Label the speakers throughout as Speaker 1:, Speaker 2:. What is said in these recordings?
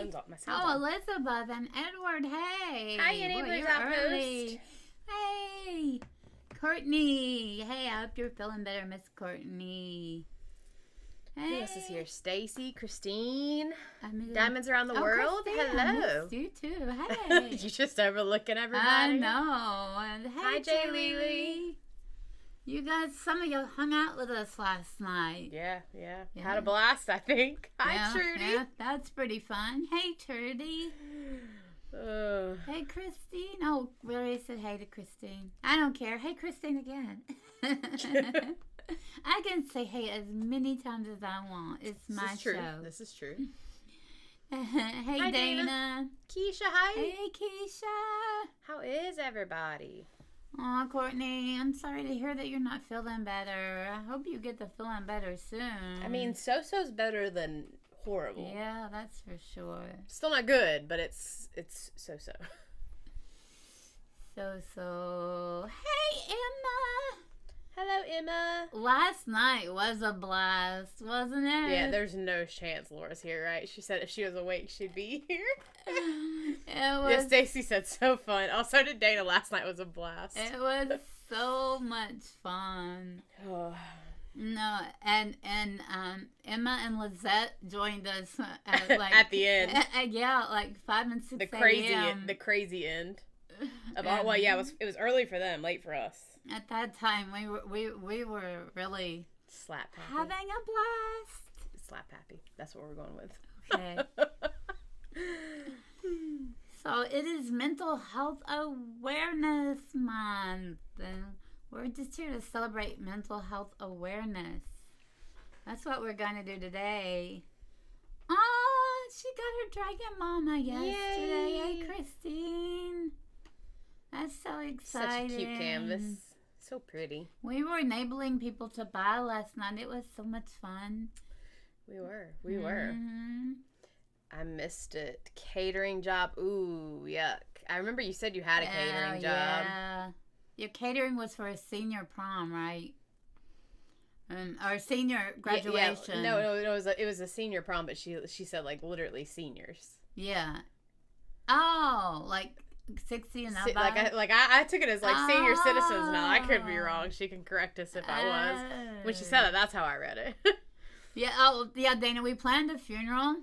Speaker 1: phone's off. My sound's
Speaker 2: Oh,
Speaker 1: off.
Speaker 2: Elizabeth and Edward, hey.
Speaker 1: Hi, Annie.
Speaker 2: Early. Hey. Courtney. Hey, I hope you're feeling better, Miss Courtney. Hey.
Speaker 1: Who else is here? Stacy, Christine, Diamonds Around the World.
Speaker 2: Christine,
Speaker 1: Hello.
Speaker 2: I missed you too. Hey.
Speaker 1: You just overlooking everybody.
Speaker 2: I know. And hey,
Speaker 1: Hi, Jay Lily.
Speaker 2: You guys, some of you hung out with us last night.
Speaker 1: Yeah. Had a blast, I think. Hi, Trudy.
Speaker 2: Yeah, that's pretty fun. Hey, Trudy. Hey, Christine. Oh, we already said hey to Christine. I don't care. Hey, Christine again. I can say hey as many times as I want. It's my show.
Speaker 1: This is true.
Speaker 2: Hey,
Speaker 1: hi,
Speaker 2: Dana.
Speaker 1: Keisha, hi.
Speaker 2: Hey, Keisha.
Speaker 1: How is everybody?
Speaker 2: Aw, Courtney, I'm sorry to hear that you're not feeling better. I hope you get to feeling better soon.
Speaker 1: I mean, so-so's better than horrible.
Speaker 2: Yeah, that's for sure.
Speaker 1: Still not good, but it's so-so.
Speaker 2: So. Hey, Emma.
Speaker 1: Hello, Emma.
Speaker 2: Last night was a blast, wasn't it?
Speaker 1: Yeah, there's no chance Laura's here, right? She said if she was awake, she'd be here.
Speaker 2: It was.
Speaker 1: Yeah, Stacy said so fun. Also, did Dana last night was a blast.
Speaker 2: It was so much fun. No, and Emma and Lizette joined us at, like,
Speaker 1: at the end.
Speaker 2: Yeah, like 5 and 6
Speaker 1: the crazy end. Of all, well, yeah, it was early for them, late for us.
Speaker 2: At that time, we were really
Speaker 1: slap happy.
Speaker 2: having a blast.
Speaker 1: Slap happy. That's what we're going with.
Speaker 2: Okay. So it is Mental Health Awareness Month, and we're just here to celebrate mental health awareness. That's what we're going to do today. Oh, she got her dragon mama yesterday.
Speaker 1: Yay.
Speaker 2: Hey, Christine. That's so exciting.
Speaker 1: Such a cute canvas. So pretty.
Speaker 2: We were enabling people to buy last night. It was so much fun.
Speaker 1: We were.
Speaker 2: Mm-hmm.
Speaker 1: I missed it. Catering job. Ooh, yuck. I remember you said you had a catering job.
Speaker 2: Yeah. Your catering was for a senior prom, right? Or senior graduation.
Speaker 1: Yeah. No, it was a senior prom, but she said like literally seniors.
Speaker 2: Yeah. Oh, like 60 and up.
Speaker 1: I took it as like senior citizens now. I could be wrong. She can correct us if I was. When she said it, that's how I read it.
Speaker 2: Yeah. Oh, yeah, Dana. We planned a funeral.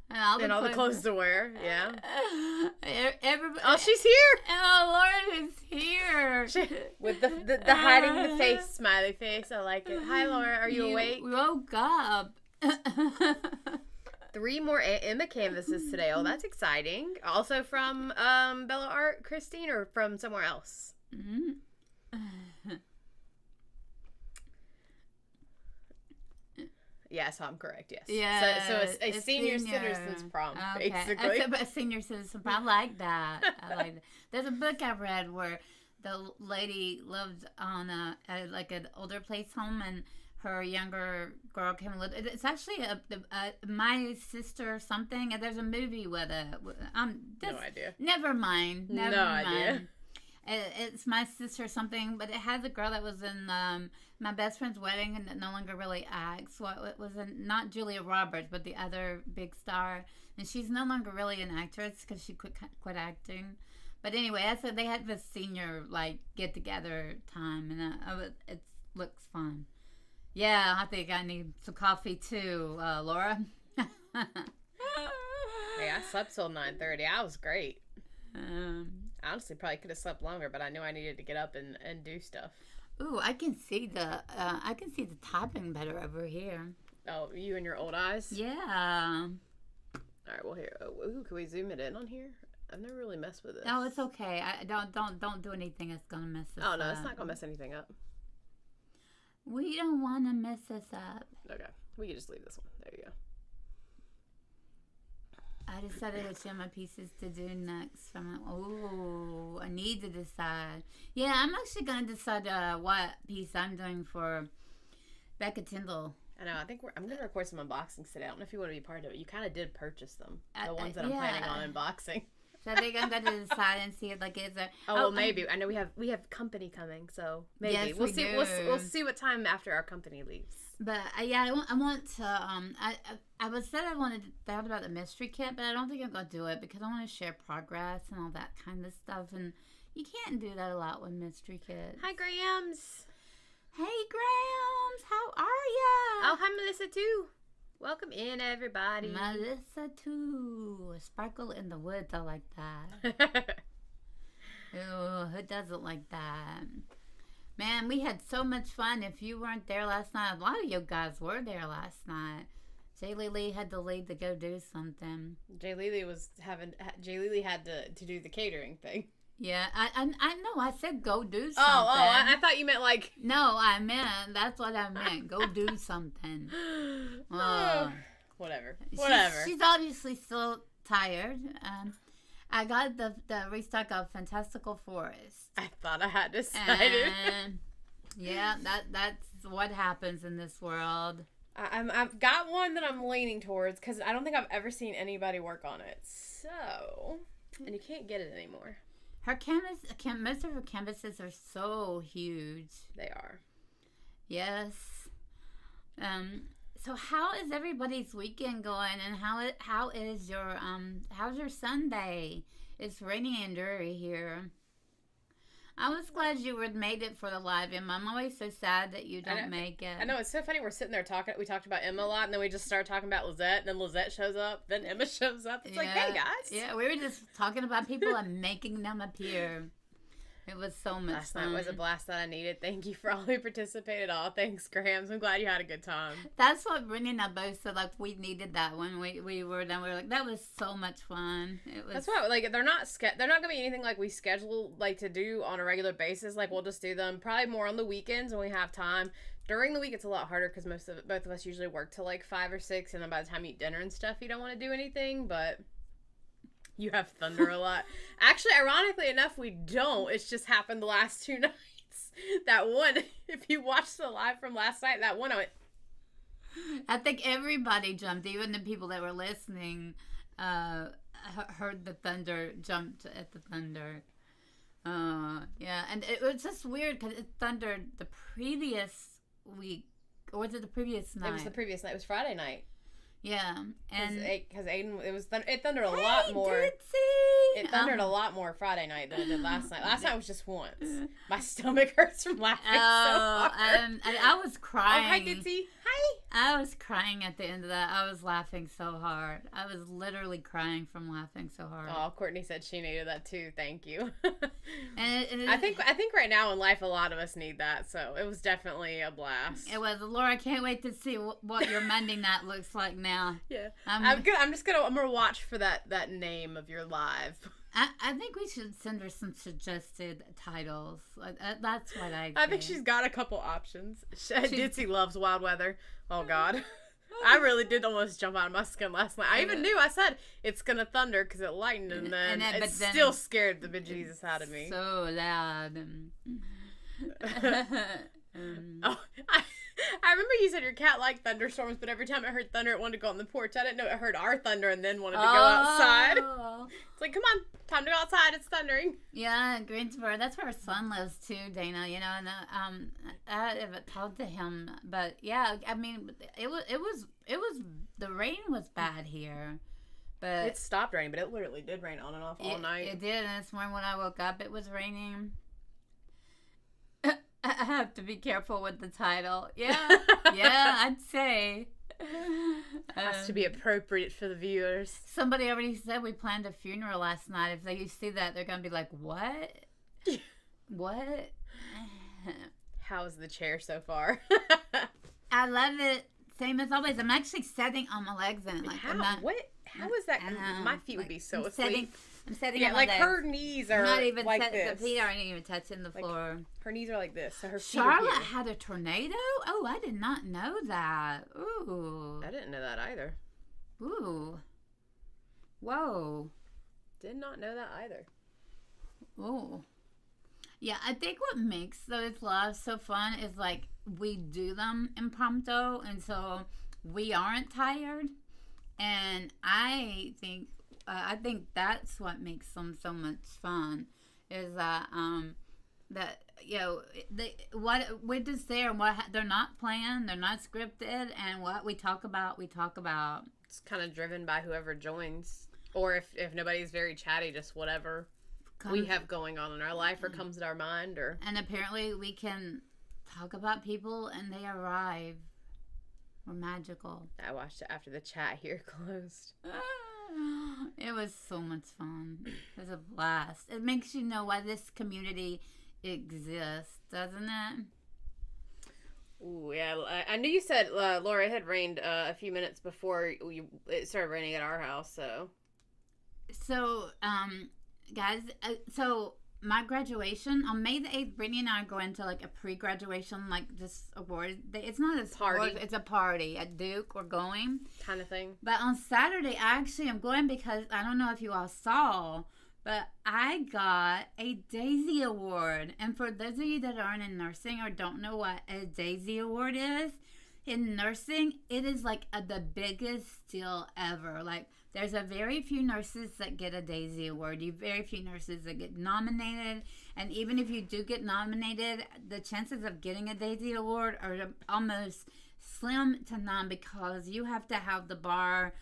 Speaker 2: And
Speaker 1: all the clothes to wear, yeah.
Speaker 2: Everybody.
Speaker 1: Oh, she's here.
Speaker 2: Oh, Laura is here.
Speaker 1: With the hiding the face, smiley face. I like it. Hi, Laura. Are you awake?
Speaker 2: We woke up.
Speaker 1: 3 more Emma canvases today. Oh, that's exciting. Also from Bella Art, Christine, or from somewhere else?
Speaker 2: Mm-hmm.
Speaker 1: Yeah, so I'm correct, yes.
Speaker 2: Yeah.
Speaker 1: So it's a senior citizens prom, basically.
Speaker 2: A senior citizen prom. I like that. There's a book I read where the lady lived on like an older place home, and her younger girl came and lived. It's actually My Sister something, and there's a movie with it.
Speaker 1: No idea.
Speaker 2: Never mind.
Speaker 1: No idea.
Speaker 2: It's My Sister something, but it has a girl that was in my best friend's wedding and no longer really acts. Well, it was not Julia Roberts, but the other big star, and she's no longer really an actress because she quit acting. But anyway, they had this senior like get together time, and it looks fun. Yeah, I think I need some coffee too, Laura.
Speaker 1: Hey, I slept till 9:30. I was great. Honestly, probably could have slept longer, but I knew I needed to get up and do stuff.
Speaker 2: Ooh, I can see the typing better over here.
Speaker 1: Oh, you and your old eyes?
Speaker 2: Yeah.
Speaker 1: All right, well here. Ooh, can we zoom it in on here? I've never really messed with this.
Speaker 2: No, it's okay. I don't do anything that's gonna mess this up.
Speaker 1: Oh no, it's not gonna mess anything up.
Speaker 2: We don't want to mess this up.
Speaker 1: Okay, we can just leave this one. There you go.
Speaker 2: I decided to show my pieces to do next. I need to decide. Yeah, I'm actually going to decide what piece I'm doing for Becca Tyndall.
Speaker 1: I know. I think I'm going to record some unboxings today. I don't know if you want to be part of it. You kind of did purchase them. The ones that I'm planning on unboxing.
Speaker 2: So I think I'm going to decide and see if like is there.
Speaker 1: Oh, well, maybe. I know we have company coming, so maybe
Speaker 2: yes,
Speaker 1: we'll see. We'll see what time after our company leaves.
Speaker 2: But I want to. I was said I wanted to thought about the mystery kit, but I don't think I'm gonna do it because I want to share progress and all that kind of stuff, and you can't do that a lot with mystery kits.
Speaker 1: Hi, Grams.
Speaker 2: Hey, Grams, how are ya?
Speaker 1: Oh, hi, Melissa too. Welcome in, everybody.
Speaker 2: Melissa too. Sparkle in the woods. I like that. Ooh, who doesn't like that? Man, we had so much fun. If you weren't there last night, a lot of you guys were there last night. Jay Lily had to leave to go do something.
Speaker 1: Jay Lily had to do the catering thing.
Speaker 2: Yeah, I know. I said go do something.
Speaker 1: I thought you meant like.
Speaker 2: No, I meant that's what I meant. Go do something.
Speaker 1: Whatever.
Speaker 2: She's obviously still tired. I got the restock of Fantastical Forest.
Speaker 1: I thought I had decided.
Speaker 2: Yeah, that's what happens in this world.
Speaker 1: I've got one that I'm leaning towards because I don't think I've ever seen anybody work on it. So, and you can't get it anymore.
Speaker 2: Her canvas, most of her canvases are so huge.
Speaker 1: They are.
Speaker 2: Yes. So how is everybody's weekend going, and how is your how's your Sunday? It's rainy and dreary here. I was glad you made it for the live, Emma. I'm always so sad that you don't make it.
Speaker 1: I know, it's so funny. We're sitting there talking. We talked about Emma a lot, and then we just started talking about Lizette, and then Lizette shows up, then Emma shows up. It's like, hey, guys.
Speaker 2: Yeah, we were just talking about people and making them appear. It was so much
Speaker 1: Last
Speaker 2: fun.
Speaker 1: night was a blast that I needed. Thank you for all who participated. Oh, thanks, Grams. I'm glad you had a good time.
Speaker 2: That's what Brittany and I both said. Like, we needed that when we were done. We were like, that was so much fun. It was.
Speaker 1: That's why, like, they're not gonna be anything like we schedule like to do on a regular basis. Like, we'll just do them probably more on the weekends when we have time. During the week, it's a lot harder because both of us usually work till like 5 or 6, and then by the time you eat dinner and stuff, you don't want to do anything. But you have thunder a lot. Actually, ironically enough, we don't. It's just happened the last 2 nights. That one, if you watched the live from last night, that one,
Speaker 2: I think everybody jumped, even the people that were listening heard the thunder, jumped at the thunder. Yeah, and it was just weird because it thundered the previous week, or was it the previous night?
Speaker 1: It was the previous night. It was Friday night.
Speaker 2: Yeah, and
Speaker 1: because Aiden, it thundered a lot more. It thundered a lot more Friday night than it did last night. Last night was just once. My stomach hurts from laughing so hard.
Speaker 2: I was crying.
Speaker 1: Oh, hi, Ditsy. Hi.
Speaker 2: I was crying at the end of that. I was laughing so hard. I was literally crying from laughing so hard.
Speaker 1: Oh, Courtney said she needed that too. Thank you.
Speaker 2: and
Speaker 1: I think right now in life a lot of us need that. So it was definitely a blast.
Speaker 2: It was. Laura, I can't wait to see what your Monday night looks like now.
Speaker 1: Yeah, I'm gonna watch for that name of your live.
Speaker 2: I think we should send her some suggested titles. That's what
Speaker 1: I think she's got a couple options. Ditsy loves wild weather. Oh God, I really did almost jump out of my skin last night. I even knew. I said it's gonna thunder because it lightened, and then it still scared the bejesus out of me.
Speaker 2: So loud.
Speaker 1: Oh, I remember you said your cat liked thunderstorms, but every time it heard thunder, it wanted to go on the porch. I didn't know it heard our thunder and then wanted to go outside. It's like, come on, time to go outside. It's thundering.
Speaker 2: Yeah, Greensboro. That's where our son lives too, Dana. You know, and I haven't talked to him, but yeah, I mean, it was the rain was bad here, but
Speaker 1: it stopped raining. But it literally did rain on and off all night.
Speaker 2: It did, and this morning when I woke up, it was raining. I have to be careful with the title. Yeah, I'd say.
Speaker 1: Has to be appropriate for the viewers.
Speaker 2: Somebody already said we planned a funeral last night. If they see that, they're going to be like, what? What?
Speaker 1: How's the chair so far?
Speaker 2: I love it. Same as always. I'm actually sitting on my legs in it. Like,
Speaker 1: how is that? My feet would be so asleep.
Speaker 2: I'm setting
Speaker 1: on my legs. Her knees are
Speaker 2: not even
Speaker 1: like this.
Speaker 2: The feet aren't even touching the floor.
Speaker 1: Her knees are like this, so her feet
Speaker 2: Charlotte had a tornado? Oh, I did not know that. Ooh.
Speaker 1: I didn't know that either.
Speaker 2: Ooh. Whoa.
Speaker 1: Did not know that either.
Speaker 2: Ooh. Yeah, I think what makes those lives so fun is like we do them impromptu, and so we aren't tired. And I think that's what makes them so much fun, is that that what is there and what they're not planned, they're not scripted, and what we talk about.
Speaker 1: It's kind of driven by whoever joins, or if nobody's very chatty, just whatever we have going on in our life or comes to our mind.
Speaker 2: And apparently we can talk about people and they arrive. We're magical.
Speaker 1: I watched it after the chat here closed.
Speaker 2: It was so much fun. It was a blast. It makes you know why this community exists, doesn't it?
Speaker 1: Ooh, yeah. I knew you said, Laura, it had rained a few minutes before it started raining at our house, so.
Speaker 2: So, guys, my graduation, on May the 8th, Brittany and I are going to, like, a pre-graduation, like, just award. It's not a
Speaker 1: party.
Speaker 2: It's a party. At Duke, we're going.
Speaker 1: Kind of thing.
Speaker 2: But on Saturday, I actually am going because, I don't know if you all saw, but I got a Daisy Award. And for those of you that aren't in nursing or don't know what a Daisy Award is, in nursing, it is, like, the biggest deal ever. Like, there's a very few nurses that get a Daisy Award. Very few nurses that get nominated. And even if you do get nominated, the chances of getting a Daisy Award are almost slim to none because you have to have the bar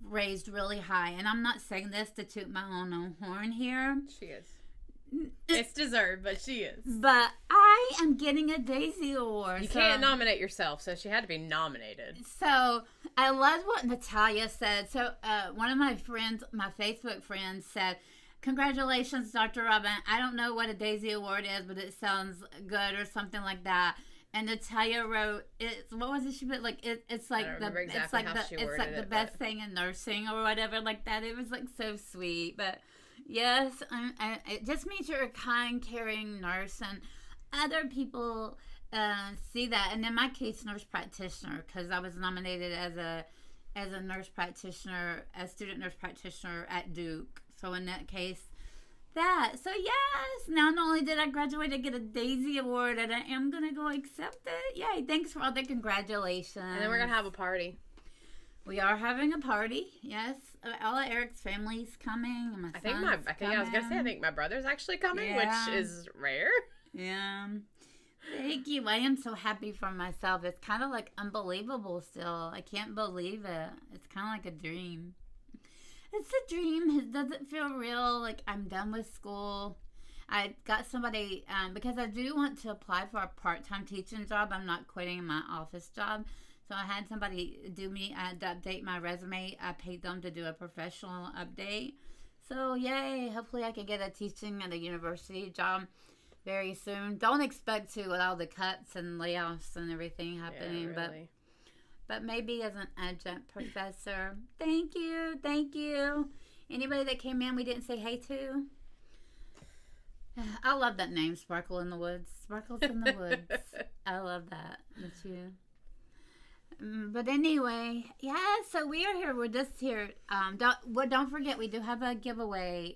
Speaker 2: raised really high. And I'm not saying this to toot my own horn here.
Speaker 1: She is. It's deserved, but she is.
Speaker 2: But I am getting a Daisy Award.
Speaker 1: You can't nominate yourself, so she had to be nominated.
Speaker 2: So I loved what Natalia said. So one of my friends, my Facebook friends, said, "Congratulations, Dr. Robin. I don't know what a Daisy Award is, but it sounds good," or something like that. And Natalia wrote, what was it she put? Like it's like the best thing in nursing or whatever like that. It was like so sweet, but. Yes, it just means you're a kind, caring nurse, and other people see that. And in my case, nurse practitioner, because I was nominated as a nurse practitioner, a student nurse practitioner at Duke. So in that case, So yes, not only did I graduate, I get a Daisy Award, and I am gonna go accept it. Yay! Thanks for all the congratulations.
Speaker 1: And then we're gonna have a party.
Speaker 2: We are having a party, yes. All of Eric's family's coming, and I
Speaker 1: think my brother's actually coming, which is rare.
Speaker 2: Yeah. Thank you. I am so happy for myself. It's kind of like unbelievable still. I can't believe it. It's kind of like a dream. It's a dream. It doesn't feel real. Like I'm done with school. I got somebody, because I do want to apply for a part-time teaching job. I'm not quitting my office job. So I had somebody I had to update my resume. I paid them to do a professional update. So yay, hopefully I can get a teaching at a university job very soon. Don't expect to with all the cuts and layoffs and everything happening,
Speaker 1: yeah, really.
Speaker 2: but maybe as an adjunct professor. Thank you. Anybody that came in we didn't say hey to? I love that name, Sparkle in the Woods. Sparkles in the Woods. I love that. That's you. But anyway, yeah, so we are here. We're just here. Don't forget, we do have a giveaway.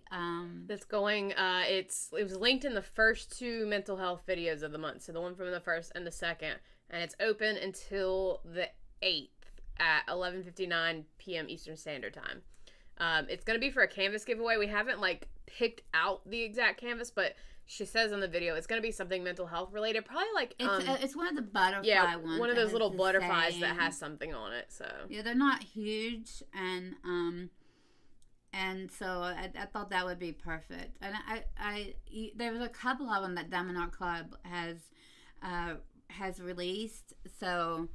Speaker 1: That's going, it was linked in the first two mental health videos of the month. So the one from the first and the second. And it's open until the 8th at 11:59 p.m. Eastern Standard Time. It's going to be for a canvas giveaway. We haven't, picked out the exact canvas, but she says in the video it's going to be something mental health related. Probably
Speaker 2: it's one of the butterfly ones.
Speaker 1: One of those little butterflies that has something on it. So
Speaker 2: yeah, they're not huge, and so I thought that would be perfect. And there was a couple of them that Diamond Art Club has released. So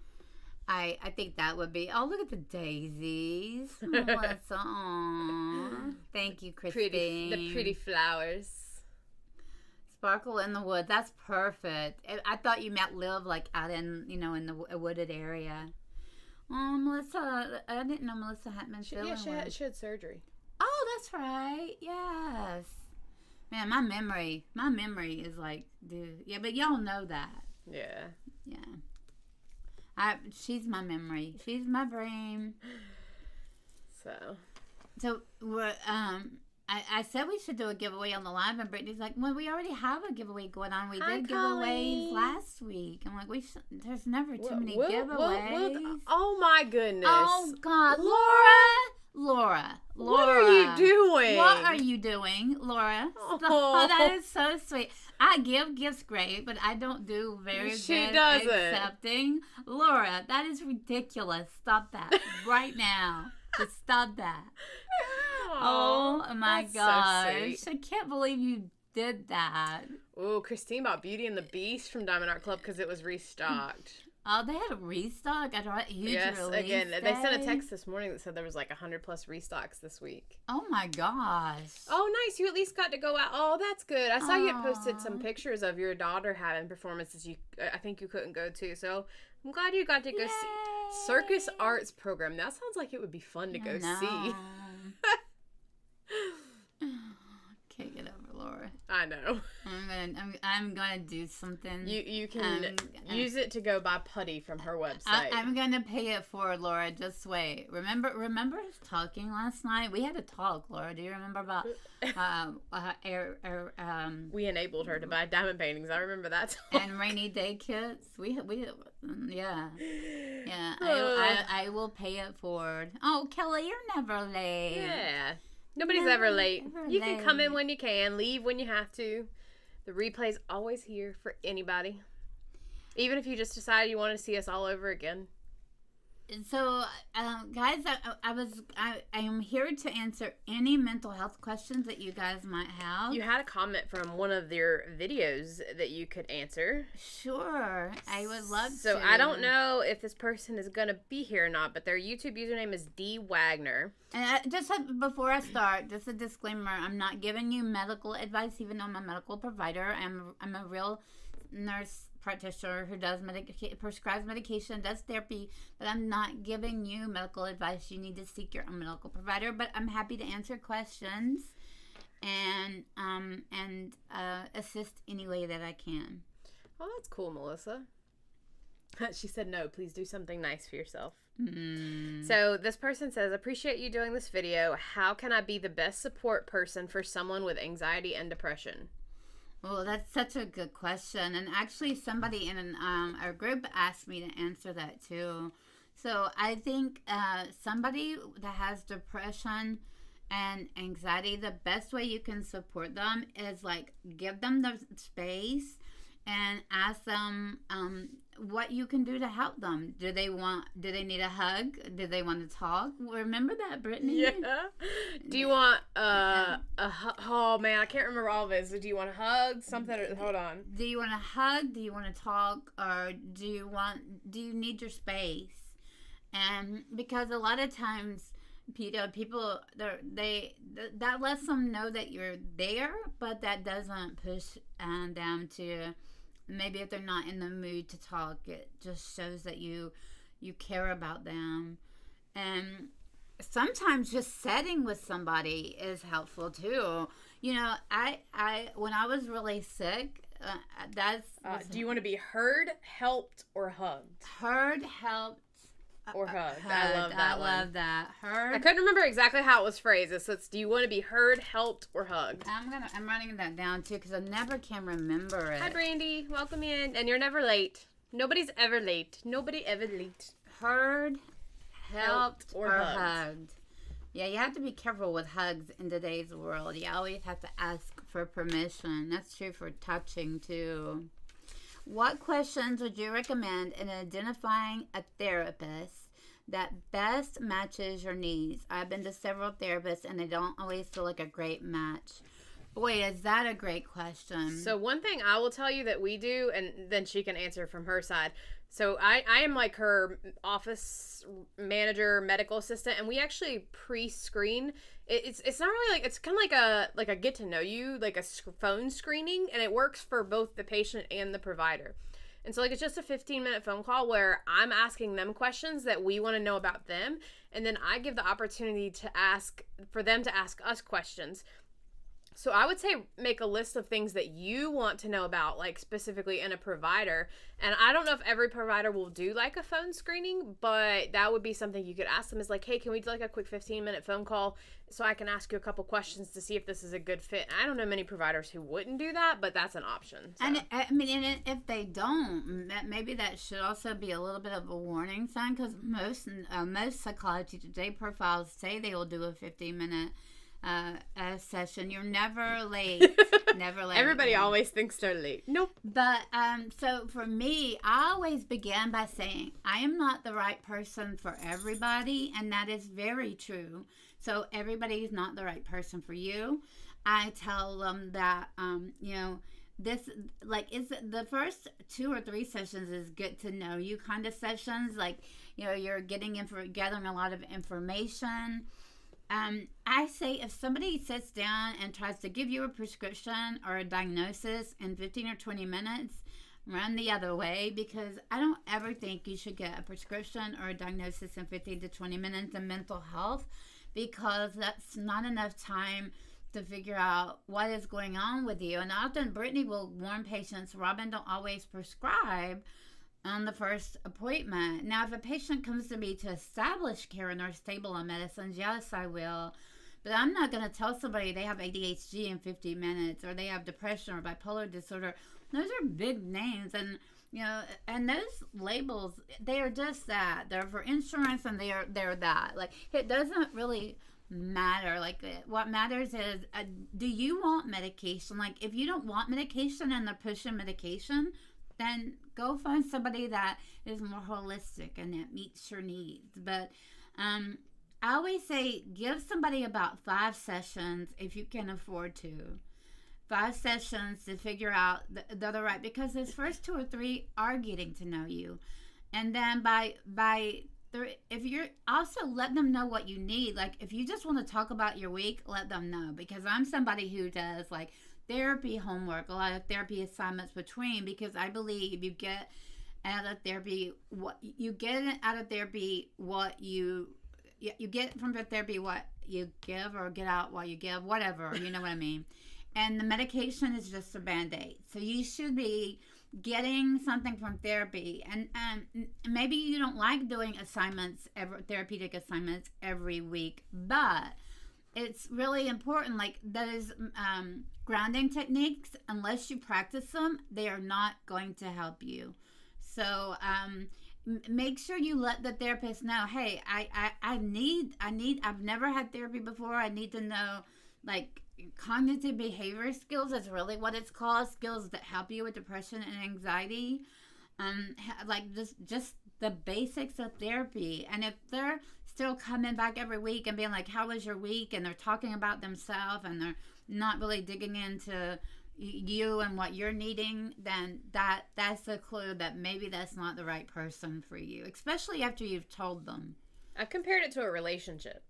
Speaker 2: I think that would be. Oh, look at the daisies, Melissa. Aww. Thank you, Christine.
Speaker 1: The pretty flowers.
Speaker 2: Sparkle in the Woods. That's perfect. I thought you meant live out in the wooded area. Oh, Melissa, I didn't know Melissa hadn't been feeling well.
Speaker 1: She had surgery.
Speaker 2: Oh, that's right. Yes. Man, my memory is dude. Yeah, but y'all know that.
Speaker 1: Yeah.
Speaker 2: Yeah. She's my memory. She's my brain. So we're I said we should do a giveaway on the live, and Brittany's like, "Well, we already have a giveaway going on. We did giveaways last week." I'm like, "There's never too many giveaways."
Speaker 1: Oh my goodness!
Speaker 2: Oh God, Laura.
Speaker 1: What are you doing?
Speaker 2: What are you doing, Laura? Oh, that is so sweet. I give gifts great, but I don't do very good accepting. Laura, that is ridiculous. Stop that right now. Just stop that. Oh my gosh.
Speaker 1: So
Speaker 2: I can't believe you did that.
Speaker 1: Oh, Christine bought Beauty and the Beast from Diamond Art Club because it was restocked.
Speaker 2: Oh, they had a restock at a huge release
Speaker 1: again,
Speaker 2: day.
Speaker 1: they sent a text this morning that said there was like 100 plus restocks this week.
Speaker 2: Oh my gosh.
Speaker 1: Oh, nice. You at least got to go out. Oh, that's good. I saw you had posted some pictures of your daughter having performances I think you couldn't go to. So I'm glad you got to go see Circus Arts program. That sounds like it would be fun to go see.
Speaker 2: Can't get over Laura.
Speaker 1: I know.
Speaker 2: I'm gonna do something.
Speaker 1: You can use it to go buy putty from her website.
Speaker 2: I'm gonna pay it forward, Laura. Just wait. Remember us talking last night? We had a talk, Laura. Do you remember about
Speaker 1: we enabled her to buy diamond paintings. I remember that
Speaker 2: talk. And rainy day kits. Yeah. I will pay it forward. Oh, Kelly, you're never late.
Speaker 1: Yeah. Nobody's ever late. You can come in when you can, leave when you have to. The replay's always here for anybody. Even if you just decide you want to see us all over again.
Speaker 2: So, guys, I am here to answer any mental health questions that you guys might have.
Speaker 1: You had a comment from one of their videos that you could answer.
Speaker 2: Sure, I would love to.
Speaker 1: So I don't know if this person is going to be here or not, but their YouTube username is D Wagner.
Speaker 2: And before I start, just a disclaimer: I'm not giving you medical advice, even though I'm a medical provider. I'm a real nurse practitioner who does prescribes medication, does therapy, but I'm not giving you medical advice. You need to seek your own medical provider. But I'm happy to answer questions and assist any way that I can.
Speaker 1: Oh, that's cool, Melissa. She said, no, please do something nice for yourself. So this person says, appreciate you doing this video. How can I be the best support person for someone with anxiety and depression?
Speaker 2: Well, that's such a good question. And actually somebody in our group asked me to answer that too. So I think somebody that has depression and anxiety, the best way you can support them is like give them the space and ask them what you can do to help them. Do they need a hug? Do they want to talk? Remember that, Brittany?
Speaker 1: Yeah. Do you want oh man, I can't remember all of it. So do you want a hug? Something? Hold on.
Speaker 2: Do you want a hug? Do you want to talk? Or do you need your space? And because a lot of times, people that lets them know that you're there, but that doesn't push them to. Maybe if they're not in the mood to talk, it just shows that you care about them. And sometimes just sitting with somebody is helpful too. You know, I when I was really sick,
Speaker 1: do you want to be heard, helped, or hugged?
Speaker 2: Heard, helped,
Speaker 1: or hugged.
Speaker 2: I love that. Heard.
Speaker 1: I couldn't remember exactly how it was phrased. So it's, do you want to be heard, helped, or hugged?
Speaker 2: I'm writing that down too because I never can remember it.
Speaker 1: Hi, Brandy. Welcome in. And you're never late. Nobody's ever late. Nobody ever late.
Speaker 2: Heard, helped, or hugged. Yeah, you have to be careful with hugs in today's world. You always have to ask for permission. That's true for touching too. What questions would you recommend in identifying a therapist that best matches your needs? I've been to several therapists and they don't always feel like a great match. Boy, is that a great question.
Speaker 1: So one thing I will tell you that we do, and then she can answer from her side. So I am like her office manager, medical assistant, and we actually pre-screen. It's not really like, it's kind of like a get to know you, like a phone screening, and it works for both the patient and the provider. And so like it's just a 15-minute phone call where I'm asking them questions that we want to know about them, and then I give the opportunity for them to ask us questions. So I would say make a list of things that you want to know about, like specifically in a provider. And I don't know if every provider will do like a phone screening, but that would be something you could ask them is like, hey, can we do like a quick 15-minute phone call so I can ask you a couple questions to see if this is a good fit? And I don't know many providers who wouldn't do that, but that's an option. So.
Speaker 2: And I mean, and if they don't, maybe that should also be a little bit of a warning sign, because most psychology today profiles say they will do a 15-minute session. You're never late. Never late.
Speaker 1: Everybody always thinks they're late. Nope.
Speaker 2: But so for me, I always begin by saying I am not the right person for everybody, and that is very true. So everybody is not the right person for you. I tell them that this, like, is the first 2 or 3 sessions is get to know you kind of sessions, like, you're gathering a lot of information. I say if somebody sits down and tries to give you a prescription or a diagnosis in 15 or 20 minutes, run the other way, because I don't ever think you should get a prescription or a diagnosis in 15 to 20 minutes in mental health, because that's not enough time to figure out what is going on with you. And often Brittany will warn patients, Robin, don't always prescribe on the first appointment. Now, if a patient comes to me to establish care and are stable on medicines, yes, I will. But I'm not going to tell somebody they have ADHD in 50 minutes, or they have depression or bipolar disorder. Those are big names, and and those labels, they are just that. They're for insurance, and they're that. Like, it doesn't really matter. Like, what matters is, do you want medication? Like, if you don't want medication and they're pushing medication, then go find somebody that is more holistic and that meets your needs. But I always say give somebody about 5 sessions if you can afford to. 5 sessions to figure out the other right, because those first 2 or 3 are getting to know you. And then by if you're also, let them know what you need. Like, if you just want to talk about your week, let them know, because I'm somebody who does like therapy homework, a lot of therapy assignments between, because I believe you get out of therapy what you get from the therapy, what you give, or get out what you give, whatever, you know what I mean. And the medication is just a band-aid. So you should be getting something from therapy. And maybe you don't like doing therapeutic assignments every week, but it's really important. Like, those grounding techniques, unless you practice them, they are not going to help you. So make sure you let the therapist know, hey, I've never had therapy before. I need to know, like, cognitive behavior skills is really what it's called, skills that help you with depression and anxiety. Like, just the basics of therapy. And if they're still coming back every week and being like, how was your week? And they're talking about themselves and they're not really digging into you and what you're needing, then that's a clue that maybe that's not the right person for you, especially after you've told them.
Speaker 1: I've compared it to a relationship.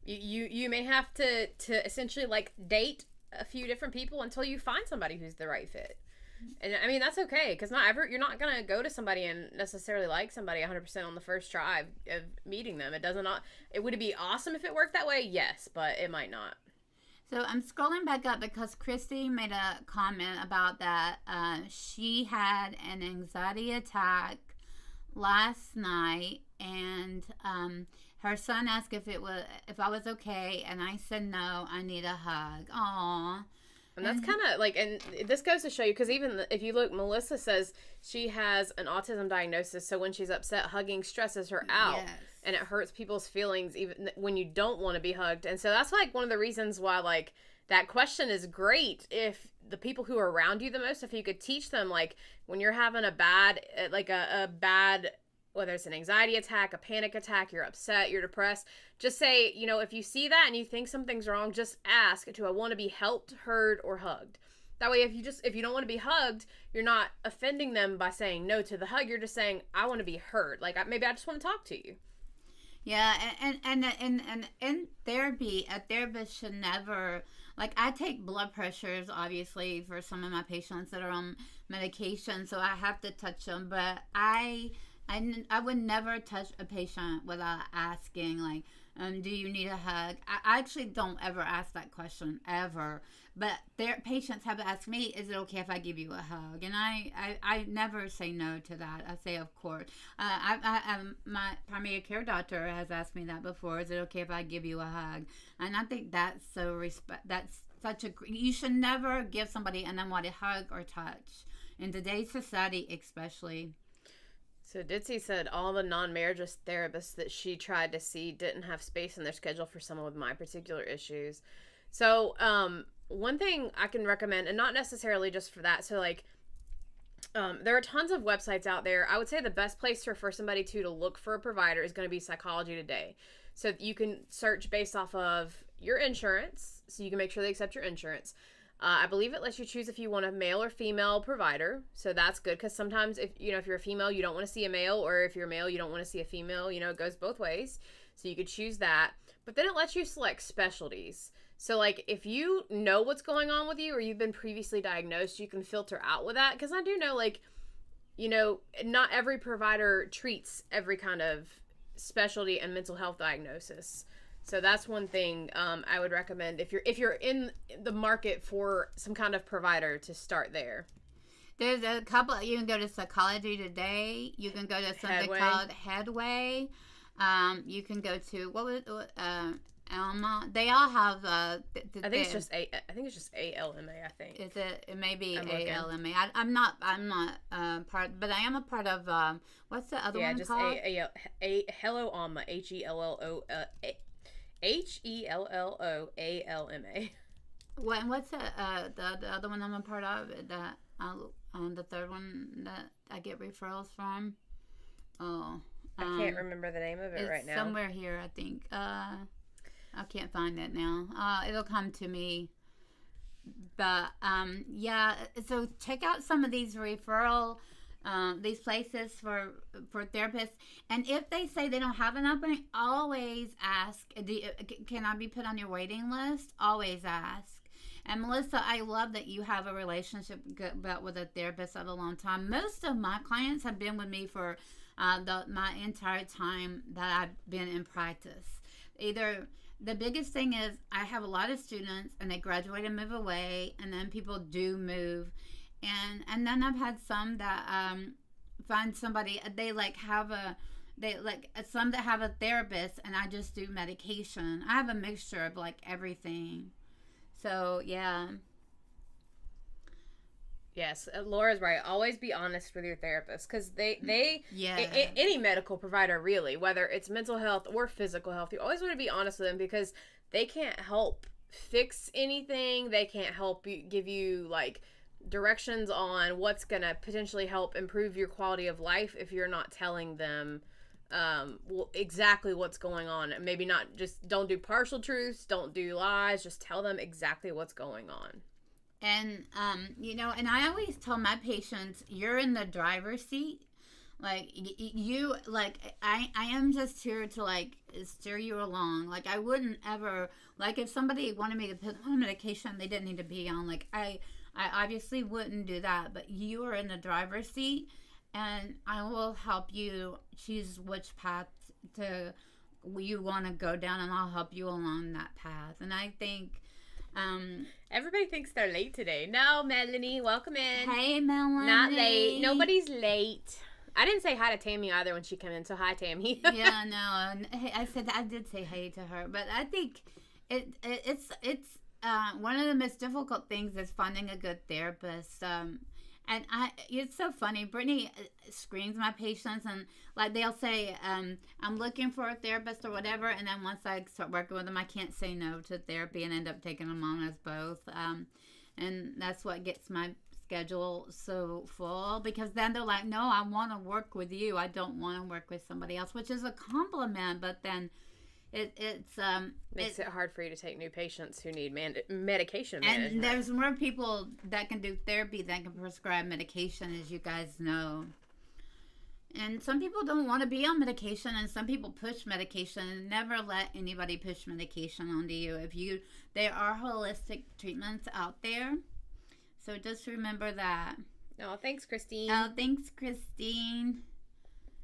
Speaker 1: You may have to essentially like date a few different people until you find somebody who's the right fit. And I mean, that's okay, because you're not going to go to somebody and necessarily like somebody 100% on the first try of meeting them. Would it be awesome if it worked that way? Yes, but it might not.
Speaker 2: So I'm scrolling back up because Christy made a comment about that. She had an anxiety attack last night, and her son asked if I was okay, and I said no, I need a hug. Aww.
Speaker 1: And that's kind of like, and this goes to show you, because even if you look, Melissa says she has an autism diagnosis, so when she's upset, hugging stresses her out.
Speaker 2: Yes.
Speaker 1: And it hurts people's feelings even when you don't want to be hugged. And so that's like one of the reasons why, like, that question is great. If the people who are around you the most, if you could teach them, like, when you're having a bad, whether it's an anxiety attack, a panic attack, you're upset, you're depressed, just say, if you see that and you think something's wrong, just ask, do I want to be helped, heard, or hugged? That way, if you don't want to be hugged, you're not offending them by saying no to the hug. You're just saying, I want to be heard. Like, maybe I just want to talk to you.
Speaker 2: Yeah, and in therapy, a therapist should never, like, I take blood pressures, obviously, for some of my patients that are on medication, so I have to touch them, but I would never touch a patient without asking, like, Do you need a hug? I actually don't ever ask that question ever, but their patients have asked me, "Is it okay if I give you a hug?" And I never say no to that. I say, "Of course." My primary care doctor has asked me that before. Is it okay if I give you a hug? And I think that's so respect. That's such a. You should never give somebody an unwanted hug or touch in today's society, especially.
Speaker 1: So Ditzy said all the non-marriage therapists that she tried to see didn't have space in their schedule for someone with my particular issues. So one thing I can recommend, and not necessarily just for that, so like there are tons of websites out there. I would say the best place to refer somebody to look for a provider is going to be Psychology Today. So you can search based off of your insurance, so you can make sure they accept your insurance. I believe it lets you choose if you want a male or female provider, so that's good because sometimes if you're a female, you don't want to see a male, or if you're a male, you don't want to see a female. It goes both ways, so you could choose that. But then it lets you select specialties. So like if you know what's going on with you, or you've been previously diagnosed, you can filter out with that. Because I do know not every provider treats every kind of specialty and mental health diagnosis. So that's one thing I would recommend if you're in the market for some kind of provider, to start there.
Speaker 2: There's a couple. You can go to Psychology Today. You can go to something called Headway. You can go to Alma. They all have. I
Speaker 1: think it's just ALMA. I think
Speaker 2: is it. It may be ALMA. I'm not part, but I am a part of. What's the other one called?
Speaker 1: Hello Alma. HELLOALMA.
Speaker 2: What's the other one I'm a part of? The third one that I get referrals from. Oh,
Speaker 1: I can't remember the name of it right now.
Speaker 2: Somewhere here, I think. I can't find it now. It'll come to me. But yeah. So check out some of these referral. These places for therapists, and if they say they don't have an opening, always ask, can I be put on your waiting list? Always ask. And Melissa, I love that you have a relationship with a therapist of a long time. Most of my clients have been with me for my entire time that I've been in practice. The biggest thing is I have a lot of students and they graduate and move away, and then people do move. And then I've had some that find somebody, some that have a therapist, and I just do medication. I have a mixture of like everything. So yeah.
Speaker 1: Yes, Laura's right. Always be honest with your therapist, because any medical provider really, whether it's mental health or physical health, you always want to be honest with them, because they can't help fix anything. They can't help give you like directions on what's gonna potentially help improve your quality of life if you're not telling them exactly what's going on. And maybe not, just don't do partial truths, don't do lies, just tell them exactly what's going on.
Speaker 2: And and I always tell my patients, you're in the driver's seat. Like you, like I am just here to like steer you along. Like I wouldn't ever, like if somebody wanted me to put on medication they didn't need to be on, like I obviously wouldn't do that, but you are in the driver's seat, and I will help you choose which path you want to go down, and I'll help you along that path. And I think
Speaker 1: everybody thinks they're late today. No, Melanie, welcome in.
Speaker 2: Hey, Melanie.
Speaker 1: Not late. Nobody's late. I didn't say hi to Tammy either when she came in, so hi, Tammy.
Speaker 2: Yeah, no. I did say hey to her, but I think it's one of the most difficult things is finding a good therapist. And it's so funny. Brittany screens my patients, and like they'll say, I'm looking for a therapist or whatever. And then once I start working with them, I can't say no to therapy and end up taking them on as both. And that's what gets my schedule so full, because then they're like, no, I want to work with you. I don't want to work with somebody else, which is a compliment. But then It's
Speaker 1: makes it hard for you to take new patients who need medication management.
Speaker 2: And there's more people that can do therapy than can prescribe medication, as you guys know. And some people don't want to be on medication, and some people push medication. And never let anybody push medication onto you. There are holistic treatments out there, so just remember that.
Speaker 1: Oh, thanks, Christine.
Speaker 2: I'm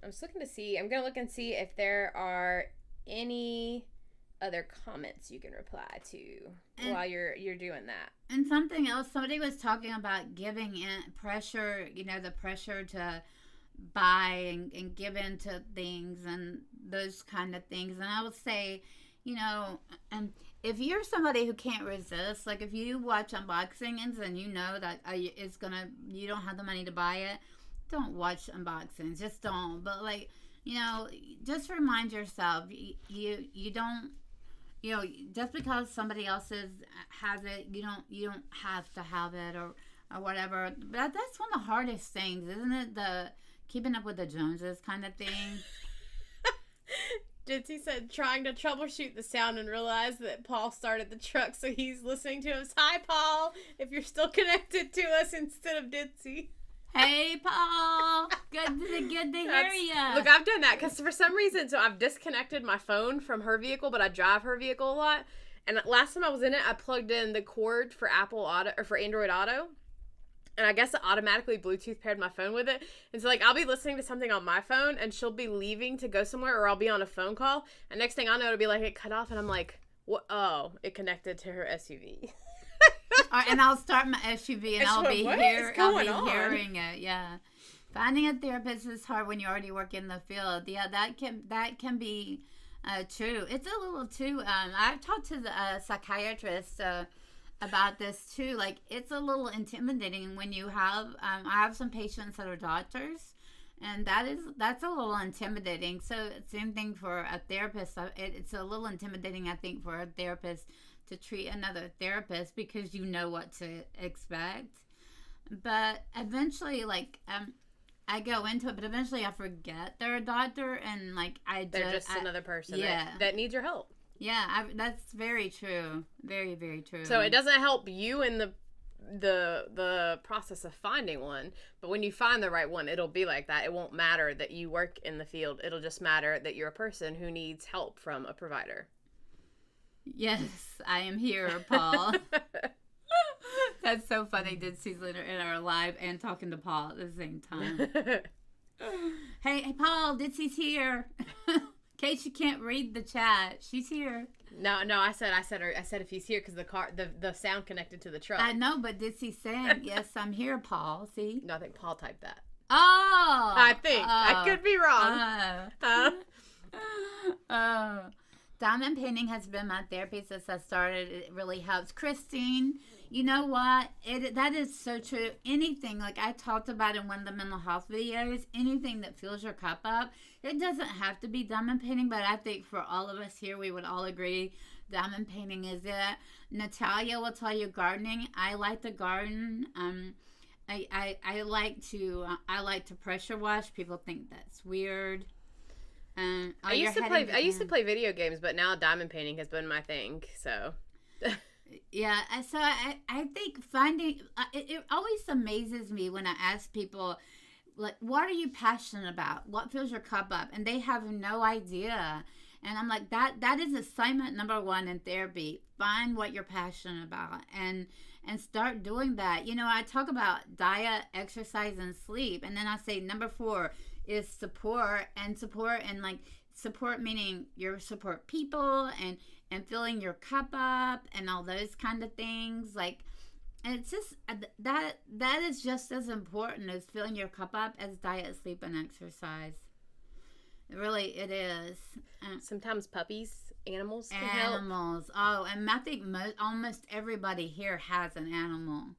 Speaker 2: just
Speaker 1: looking to see. I'm gonna look and see if there are any other comments you can reply to while you're doing that.
Speaker 2: And something else, somebody was talking about giving in pressure, the pressure to buy and give into things and those kind of things. And I would say, and if you're somebody who can't resist, like if you watch unboxings and you know that you don't have the money to buy it, don't watch unboxings. Just don't. But just remind yourself, you don't, just because somebody else has it, you don't have to have it or whatever. But that's one of the hardest things, isn't it? The keeping up with the Joneses kind of thing.
Speaker 1: Jitsi said trying to troubleshoot the sound and realized that Paul started the truck, so he's listening to us. Hi, Paul, if you're still connected to us instead of Ditzy.
Speaker 2: Hey, Paul. Good to hear you.
Speaker 1: Look, I've done that because for some reason, so I've disconnected my phone from her vehicle, but I drive her vehicle a lot. And last time I was in it, I plugged in the cord for Apple Auto or for Android Auto. And I guess it automatically Bluetooth paired my phone with it. And so, I'll be listening to something on my phone, and she'll be leaving to go somewhere, or I'll be on a phone call. And next thing I know, it'll be it cut off, and I'm like, what? Oh, it connected to her SUV.
Speaker 2: And I'll start my SUV, and I'll be hearing it. Yeah. Finding a therapist is hard when you already work in the field. Yeah, that can be true. It's a little too. I've talked to the psychiatrist about this too. It's a little intimidating when you have I have some patients that are doctors, and that's a little intimidating. So same thing for a therapist. It's a little intimidating, I think, for a therapist to treat another therapist because you know what to expect. But eventually, I go into it, but eventually I forget they're a doctor, and
Speaker 1: they're just another person that needs your help.
Speaker 2: Yeah, that's very true. Very, very true.
Speaker 1: So it doesn't help you in the process of finding one, but when you find the right one, it'll be like that. It won't matter that you work in the field. It'll just matter that you're a person who needs help from a provider.
Speaker 2: Yes, I am here, Paul. That's so funny. Ditsy's in our live and talking to Paul at the same time. Hey, Paul, Ditsy's here. In case you can't read the chat, she's here.
Speaker 1: No, I said if he's here because the sound connected to the truck.
Speaker 2: I know, but Ditsy's saying, yes, I'm here, Paul. See?
Speaker 1: No, I think Paul typed that.
Speaker 2: Oh!
Speaker 1: I think. I could be wrong.
Speaker 2: Diamond painting has been my therapy since I started. It really helps. Christine, you know what? That is so true. Anything, I talked about in one of the mental health videos, anything that fills your cup up, it doesn't have to be diamond painting, but I think for all of us here, we would all agree diamond painting is it. Natalia will tell you gardening. I like to garden. I like to pressure wash. People think that's weird.
Speaker 1: I used to play video games, but now diamond painting has been my thing. So,
Speaker 2: yeah. So I think finding it always amazes me when I ask people, what are you passionate about? What fills your cup up? And they have no idea. And I'm like, that is assignment number 1 in therapy. Find what you're passionate about and start doing that. I talk about diet, exercise, and sleep, and then I say number 4 is support and support meaning you support people and filling your cup up and all those kind of things. And it's just that is just as important as filling your cup up as diet, sleep, and exercise. Really, it is.
Speaker 1: Sometimes animals can help.
Speaker 2: Animals. Oh, and I think almost everybody here has an animal.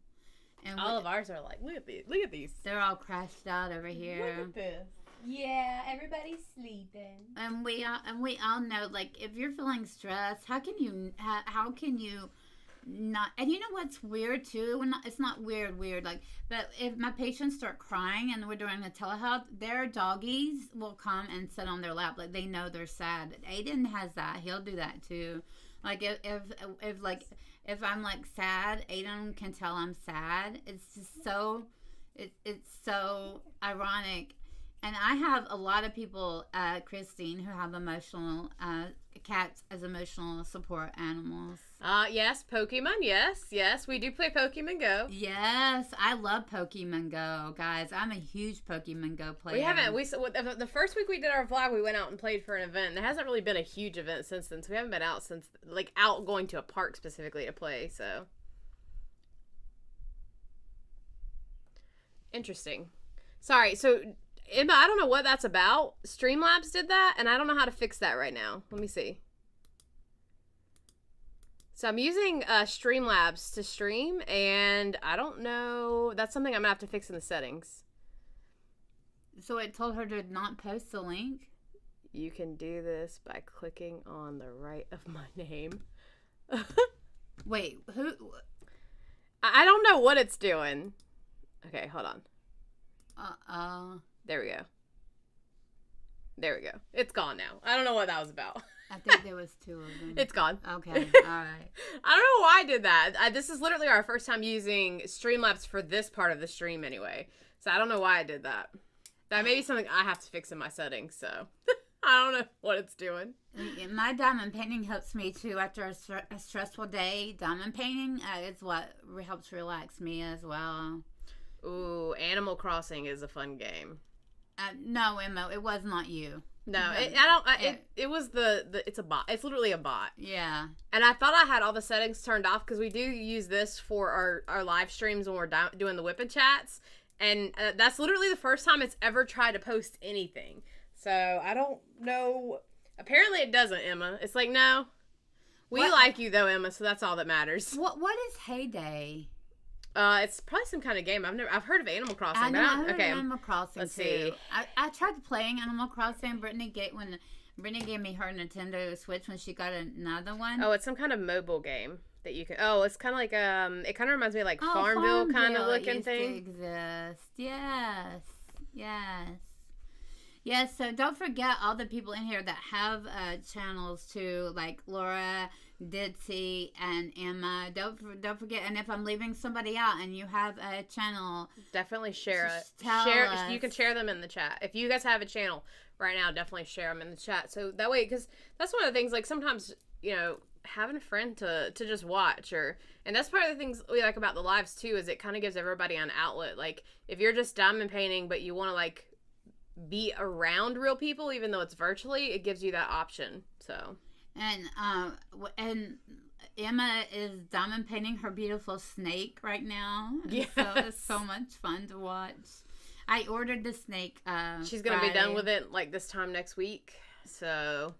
Speaker 2: And
Speaker 1: all of ours are look at these.
Speaker 2: They're all crashed out over here.
Speaker 1: Look at this.
Speaker 3: Yeah, everybody's sleeping.
Speaker 2: And we all know, if you're feeling stressed, how can you not? And you know what's weird too? It's not weird, but if my patients start crying and we're doing a telehealth, their doggies will come and sit on their lap, they know they're sad. Aiden has that; he'll do that too. If I'm sad, Aiden can tell I'm sad. It's just so it's so ironic. And I have a lot of people, Christine, who have emotional cats as emotional support animals.
Speaker 1: Yes, Pokemon. Yes, we do play Pokemon Go.
Speaker 2: Yes, I love Pokemon Go, guys. I'm a huge Pokemon Go player.
Speaker 1: We haven't. The first week we did our vlog, we went out and played for an event. There hasn't really been a huge event since then, so we haven't been out since, like, out going to a park specifically to play. So interesting. Sorry. So Emma, I don't know what that's about. Streamlabs did that, and I don't know how to fix that right now. Let me see. So I'm using Streamlabs to stream, and I don't know. That's something I'm going to have to fix in the settings.
Speaker 2: So it told her to not post the link?
Speaker 1: You can do this by clicking on the right of my name.
Speaker 2: Wait, who?
Speaker 1: I don't know what it's doing. Okay, hold on. There we go. There we go. It's gone now. I don't know what that was about.
Speaker 2: I think there was 2 of them.
Speaker 1: It's gone.
Speaker 2: Okay, all right.
Speaker 1: I don't know why I did that. This is literally our first time using Streamlabs for this part of the stream anyway. So I don't know why I did that. That may be something I have to fix in my settings, so I don't know what it's doing.
Speaker 2: My diamond painting helps me too after a stressful day. Diamond painting is what helps relax me as well.
Speaker 1: Ooh, Animal Crossing is a fun game.
Speaker 2: No, Emma, it was not you.
Speaker 1: No, it was it's a bot. It's literally a bot.
Speaker 2: Yeah.
Speaker 1: And I thought I had all the settings turned off because we do use this for our live streams when we're doing the whipping chats. And that's literally the first time it's ever tried to post anything. So I don't know. Apparently it doesn't, Emma. It's like, no. We like you though, Emma, so that's all that matters.
Speaker 2: What is Heyday?
Speaker 1: It's probably some kind of game. I've heard of Animal Crossing.
Speaker 2: I know, I've heard of Animal Crossing
Speaker 1: let's
Speaker 2: too.
Speaker 1: See.
Speaker 2: I tried playing Animal Crossing. Brittany gave me her Nintendo Switch when she got another one.
Speaker 1: Oh, it's some kind of mobile game that you can. Oh, it's kind of like it kind of reminds me of like Farmville kind of looking thing.
Speaker 2: Used to exist. Yes. So don't forget all the people in here that have channels too, like Laura, Ditzy, and Emma. Don't forget. And if I'm leaving somebody out and you have a channel,
Speaker 1: definitely share it.
Speaker 2: Tell us.
Speaker 1: You can share them in the chat. If you guys have a channel right now, definitely share them in the chat. So that way, because that's one of the things. Like sometimes, having a friend to just watch, and that's part of the things we like about the lives too, is it kind of gives everybody an outlet. Like if you're just diamond painting, but you want to like be around real people, even though it's virtually, it gives you that option. So. And
Speaker 2: Emma is diamond painting her beautiful snake right now.
Speaker 1: Yes.
Speaker 2: So it's so much fun to watch. I ordered the snake.
Speaker 1: She's going to be done with it like this time next week. So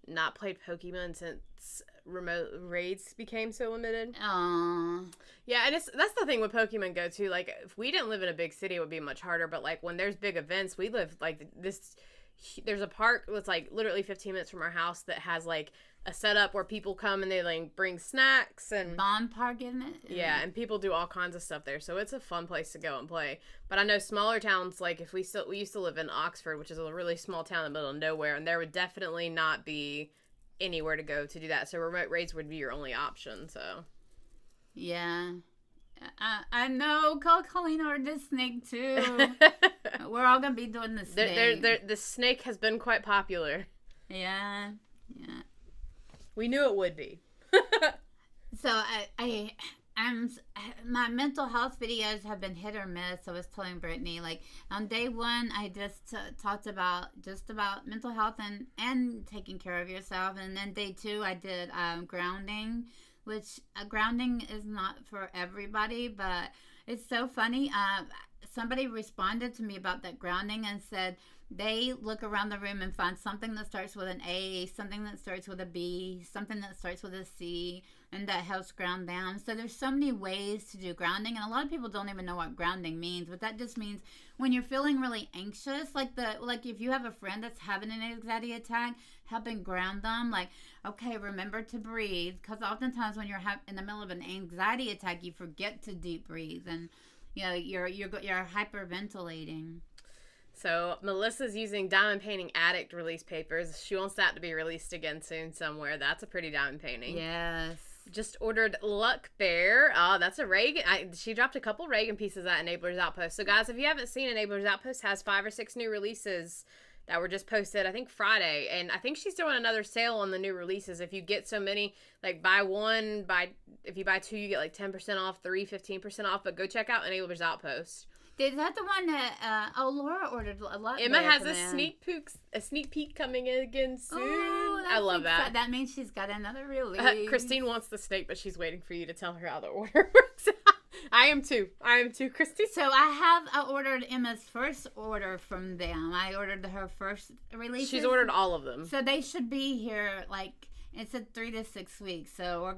Speaker 1: not played Pokemon since remote raids became so limited.
Speaker 2: Aww.
Speaker 1: Yeah, and that's the thing with Pokemon Go too. Like if we didn't live in a big city, it would be much harder. But like when there's big events, we live like this. There's a park that's like literally 15 minutes from our house that has like a setup where people come and they like bring snacks and
Speaker 2: Bond Park, isn't it?
Speaker 1: Yeah, and people do all kinds of stuff there, so it's a fun place to go and play. But I know smaller towns, like if we used to live in Oxford, which is a really small town in the middle of nowhere, and there would definitely not be anywhere to go to do that. So remote raids would be your only option. So
Speaker 2: yeah. I know. Call Colleen or the snake too. We're all gonna be doing the snake.
Speaker 1: The snake has been quite popular.
Speaker 2: Yeah.
Speaker 1: We knew it would be.
Speaker 2: So I'm my mental health videos have been hit or miss. I was telling Brittany, like on day 1, I just talked about mental health and taking care of yourself, and then day 2, I did grounding. Which grounding is not for everybody, but it's so funny. Somebody responded to me about that grounding and said they look around the room and find something that starts with an A, something that starts with a B, something that starts with a C, and that helps ground down. So there's so many ways to do grounding, and a lot of people don't even know what grounding means, but that just means when you're feeling really anxious, like if you have a friend that's having an anxiety attack, helping ground them, like, okay, remember to breathe, because oftentimes when you're in the middle of an anxiety attack, you forget to deep breathe, and you're hyperventilating.
Speaker 1: So Melissa's using Diamond Painting Addict release papers. She wants that to be released again soon somewhere. That's a pretty diamond painting.
Speaker 2: Yes.
Speaker 1: Just ordered Luck Bear. Oh, that's a Reagan. She dropped a couple Reagan pieces at Enablers Outpost. So, guys, if you haven't seen, Enablers Outpost has 5 or 6 new releases that were just posted, I think, Friday. And I think she's doing another sale on the new releases. If you get so many, like, buy one, if you buy 2, you get, like, 10% off, 3, 15% off. But go check out Enablers Outpost.
Speaker 2: Is that the one that, Laura ordered a lot?
Speaker 1: Emma has a sneak peek coming in again soon.
Speaker 2: Oh,
Speaker 1: I love that.
Speaker 2: That means she's got another release.
Speaker 1: Christine wants the snake, but she's waiting for you to tell her how the order works out. I am too, Christine.
Speaker 2: So I ordered Emma's first order from them. I ordered her first release.
Speaker 1: She's ordered all of them.
Speaker 2: So they should be here, like, it said 3 to 6 weeks. So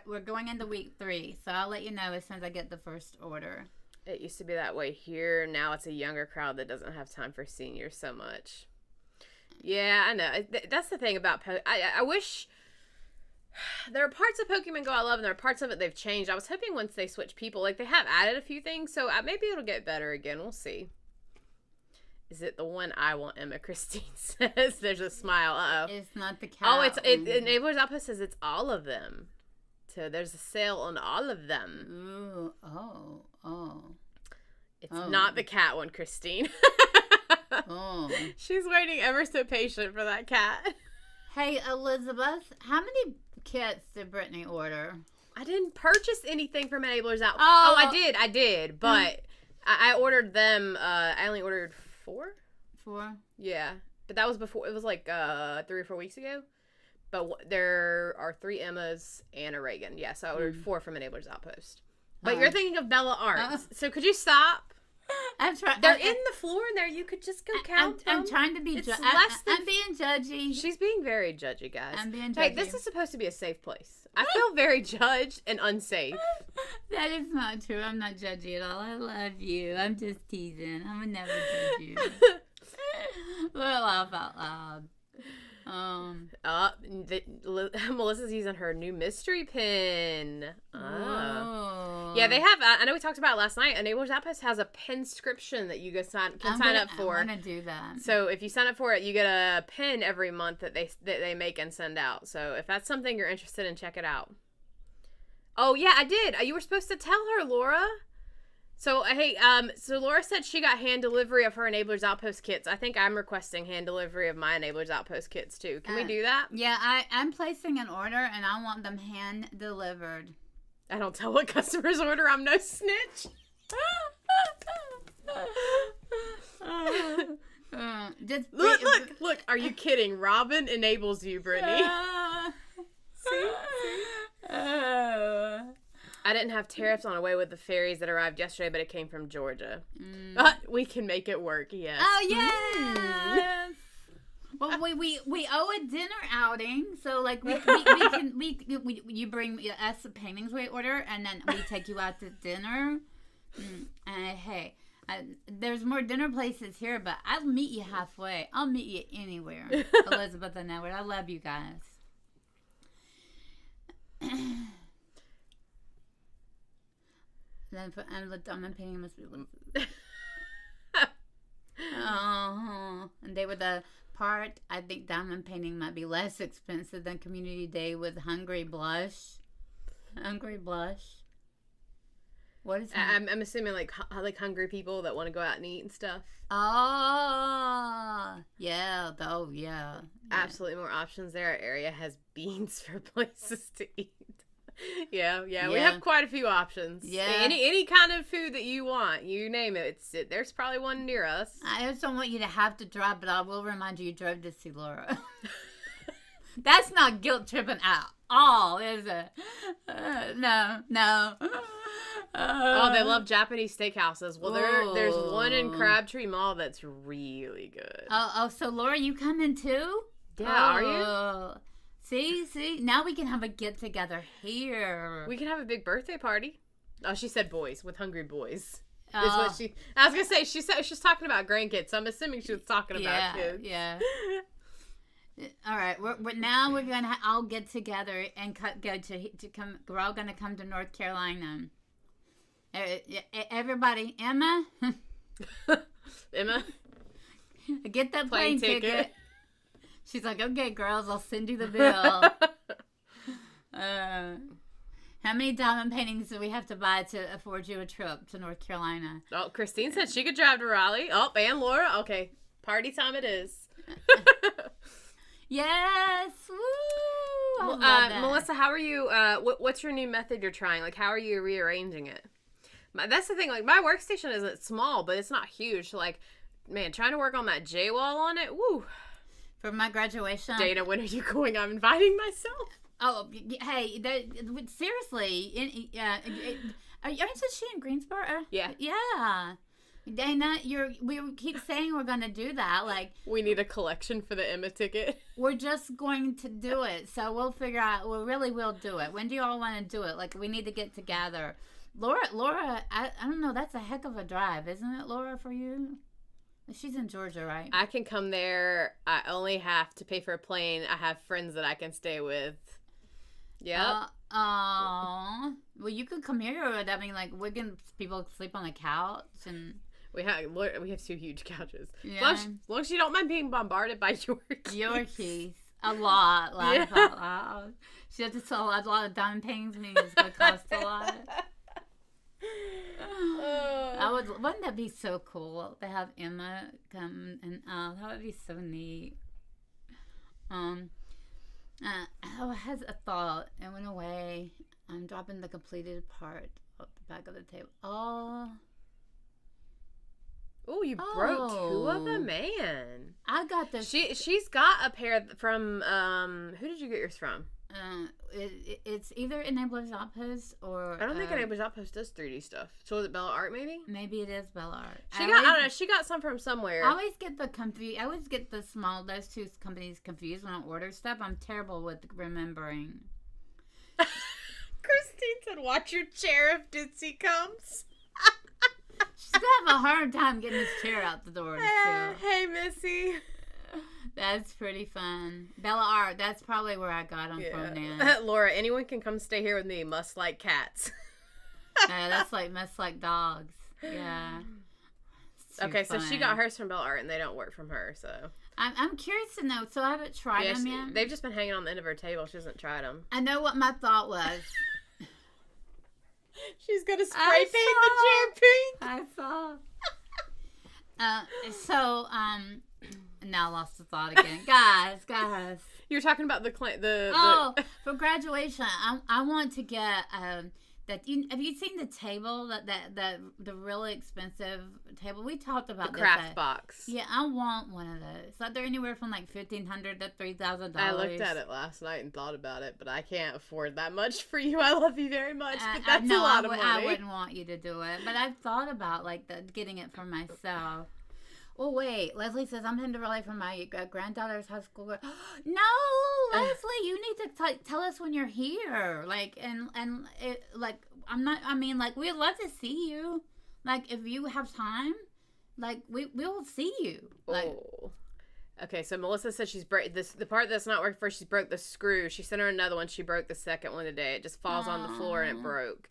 Speaker 2: we're going into week 3. So I'll let you know as soon as I get the first order.
Speaker 1: It used to be that way here. Now it's a younger crowd that doesn't have time for seniors so much. Yeah, I know. That's the thing about I wish there are parts of Pokemon Go I love, and there are parts of it they've changed. I was hoping once they switch people, like, they have added a few things, so maybe it'll get better again. We'll see. Is it the one I want, Emma? Christine says. There's a smile. Uh-oh.
Speaker 2: It's not the cat.
Speaker 1: Oh, Enablers Outpost says it's all of them. So there's a sale on all of them.
Speaker 2: Ooh, oh.
Speaker 1: It's not the cat one, Christine.
Speaker 2: Oh.
Speaker 1: She's waiting ever so patient for that cat.
Speaker 2: Hey, Elizabeth, how many kits did Brittany order?
Speaker 1: I didn't purchase anything from Enablers Outpost.
Speaker 2: Oh,
Speaker 1: I did, but I ordered them. I only ordered 4.
Speaker 2: 4?
Speaker 1: Yeah, but that was before. It was like 3 or 4 weeks ago. But there are 3 Emmas and a Reagan. Yeah, so I ordered 4 from Enablers Outpost. But you're thinking of Bella Arts. So could you stop?
Speaker 2: I'm trying.
Speaker 1: They're in the floor in there. You could just go count them.
Speaker 2: I'm trying to be I'm being judgy.
Speaker 1: She's being very judgy, guys.
Speaker 2: I'm being judgy.
Speaker 1: Hey, this is supposed to be a safe place. I feel very judged and unsafe.
Speaker 2: That is not true. I'm not judgy at all. I love you. I'm just teasing. I would never judge you. We'll laugh out loud.
Speaker 1: Melissa's using her new mystery pin.
Speaker 2: Oh.
Speaker 1: Yeah, they have. I know we talked about it last night. Enablers Outpost has a pinscription that you can sign up for.
Speaker 2: I'm gonna do that.
Speaker 1: So if you sign up for it, you get a pin every month that they make and send out. So if that's something you're interested in, check it out. Oh yeah, I did. You were supposed to tell her, Laura. So, hey, so Laura said she got hand delivery of her Enablers Outpost kits. I think I'm requesting hand delivery of my Enablers Outpost kits, too. Can we do that?
Speaker 2: Yeah, I'm placing an order, and I want them hand delivered.
Speaker 1: I don't tell what customers order. I'm no snitch. Look. Are you kidding? Robin enables you, Brittany. See? I didn't have tariffs on Away with the Fairies that arrived yesterday, but it came from Georgia. But we can make it work, yes.
Speaker 2: Oh, yes! Well, we owe a dinner outing, so, like, you bring us the paintings we order, and then we take you out to dinner. And, hey, there's more dinner places here, but I'll meet you halfway. I'll meet you anywhere. Elizabeth and Edward, I love you guys. Then the diamond painting must be. Oh, and they were the part. I think diamond painting might be less expensive than Community Day with Hungry Blush. Hungry Blush. What is that?
Speaker 1: I'm assuming like hungry people that want to go out and eat and stuff.
Speaker 2: Oh, yeah. Oh, yeah.
Speaker 1: Absolutely more options there. Our area has beans for places to eat. Yeah, we have quite a few options.
Speaker 2: Yeah,
Speaker 1: any kind of food that you want, you name it. There's probably one near us.
Speaker 2: I just don't want you to have to drive, but I will remind you drove to see Laura. That's not guilt tripping at all, is it? No.
Speaker 1: Oh, they love Japanese steakhouses. Well, there's one in Crabtree Mall that's really good.
Speaker 2: Oh, so Laura, you coming too?
Speaker 1: Yeah, are you?
Speaker 2: See, now we can have a get together here.
Speaker 1: We can have a big birthday party. Oh, she said boys with hungry boys. Is what I was gonna say. She said she's talking about grandkids. So I'm assuming she was talking about kids.
Speaker 2: Yeah. All right. We're gonna all get together and go to come. We're all gonna come to North Carolina. Everybody, Emma.
Speaker 1: Emma,
Speaker 2: get that plane ticket. She's like, okay, girls, I'll send you the bill. How many diamond paintings do we have to buy to afford you a trip to North Carolina?
Speaker 1: Oh, Christine said she could drive to Raleigh. Oh, and Laura. Okay, party time it is.
Speaker 2: Yes. Woo! I love that.
Speaker 1: Melissa, how are you? What's your new method you're trying? Like, how are you rearranging it? That's the thing. Like, my workstation isn't small, but it's not huge. So, like, man, trying to work on that J wall on it. Woo.
Speaker 2: For my graduation.
Speaker 1: Dana, when are you going? I'm inviting myself.
Speaker 2: Oh, hey, seriously. Aren't she in Greensboro?
Speaker 1: Yeah.
Speaker 2: Yeah. Dana, we keep saying we're going to do that. Like,
Speaker 1: we need a collection for the Emma ticket.
Speaker 2: We're just going to do it. So we'll figure out, we really will do it. When do you all want to do it? Like, we need to get together. Laura, I don't know. That's a heck of a drive, isn't it, Laura, for you? She's in Georgia, right?
Speaker 1: I can come there. I only have to pay for a plane. I have friends that I can stay with. Yep.
Speaker 2: Well, you could come here. I mean, like, people sleep on the couch and...
Speaker 1: We have 2 huge couches.
Speaker 2: Yeah.
Speaker 1: As long as you don't mind being bombarded by Yorkies.
Speaker 2: Yorkies. A lot. Yeah. She has to sell a lot of diamond paintings. I mean, it's going to cost a lot. Wouldn't that be so cool to have Emma come and that would be so neat. I had a thought. It went away. I'm dropping the completed part off the back of the table.
Speaker 1: Oh, you broke 2 of them, man.
Speaker 2: I got this.
Speaker 1: She's got a pair from who did you get yours from?
Speaker 2: It's either Enablers Outpost or
Speaker 1: I don't think Enablers Outpost does 3D stuff. So is it Bella Art maybe?
Speaker 2: Maybe it is Bella Art.
Speaker 1: I don't know. She got some from somewhere.
Speaker 2: I always get those 2 companies confused when I order stuff. I'm terrible with remembering.
Speaker 1: Christine said, "Watch your chair if Ditzy comes."
Speaker 2: She's gonna have a hard time getting this chair out the door.
Speaker 1: Hey, Missy.
Speaker 2: That's pretty fun. Bella Art, that's probably where I got them from now.
Speaker 1: Laura, anyone can come stay here with me. Must like cats.
Speaker 2: That's like must like dogs. Yeah.
Speaker 1: Okay, so she got hers from Bella Art, and they don't work from her, so.
Speaker 2: I'm curious to know. So I haven't tried them yet.
Speaker 1: They've just been hanging on the end of her table. She hasn't tried them.
Speaker 2: I know what my thought was.
Speaker 1: She's gonna spray paint the chair pink.
Speaker 2: I saw. So now I lost the thought again, guys.
Speaker 1: You were talking about
Speaker 2: for graduation, I want to get that. Have you seen the table that the really expensive table we talked about?
Speaker 1: The craft box.
Speaker 2: Yeah, I want one of those. Like they're anywhere from like $1,500 to $3,000.
Speaker 1: I looked at it last night and thought about it, but I can't afford that much for you. I love you very much, but that's a lot of money.
Speaker 2: I wouldn't want you to do it, but I've thought about getting it for myself. Well, wait. Leslie says I'm heading to Raleigh for my granddaughter's high school. No, Leslie, you need to tell us when you're here. Like, and it, like, I'm not. I mean, like, we'd love to see you. Like, if you have time, like, we'll see you. Like,
Speaker 1: oh. Okay, so Melissa said the part that's not working for her, she broke the screw. She sent her another one. She broke the second one today. It just falls on the floor and it broke.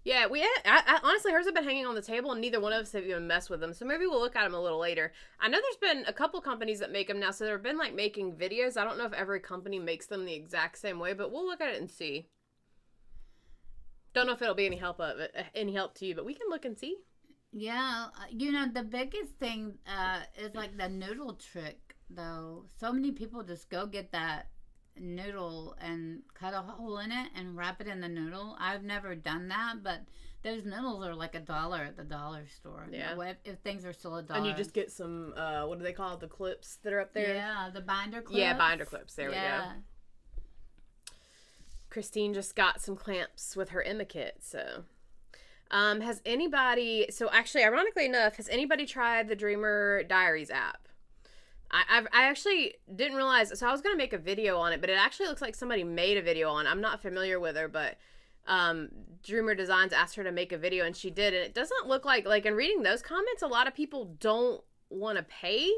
Speaker 1: Yeah, I honestly, hers have been hanging on the table, and neither one of us have even messed with them. So maybe we'll look at them a little later. I know there's been a couple companies that make them now, so they've been like making videos. I don't know if every company makes them the exact same way, but we'll look at it and see. Don't know if it'll be any help to you, but we can look and see.
Speaker 2: Yeah, the biggest thing is like the noodle trick, though. So many people just go get that noodle and cut a hole in it and wrap it in the noodle. I've never done that, but those noodles are like $1 at the dollar store.
Speaker 1: Yeah.
Speaker 2: If things are still $1.
Speaker 1: And you just get some, what do they call it? The clips that are up there?
Speaker 2: Yeah, the binder clips.
Speaker 1: Yeah, binder clips. There we go. Christine just got some clamps with her Emma kit, so. Has anybody, so actually, ironically enough, has anybody tried the Dreamer Diaries app? I actually didn't realize, so I was going to make a video on it, but it actually looks like somebody made a video on it. I'm not familiar with her, but Dreamer Designs asked her to make a video, and she did, and it doesn't look like in reading those comments, a lot of people don't want to pay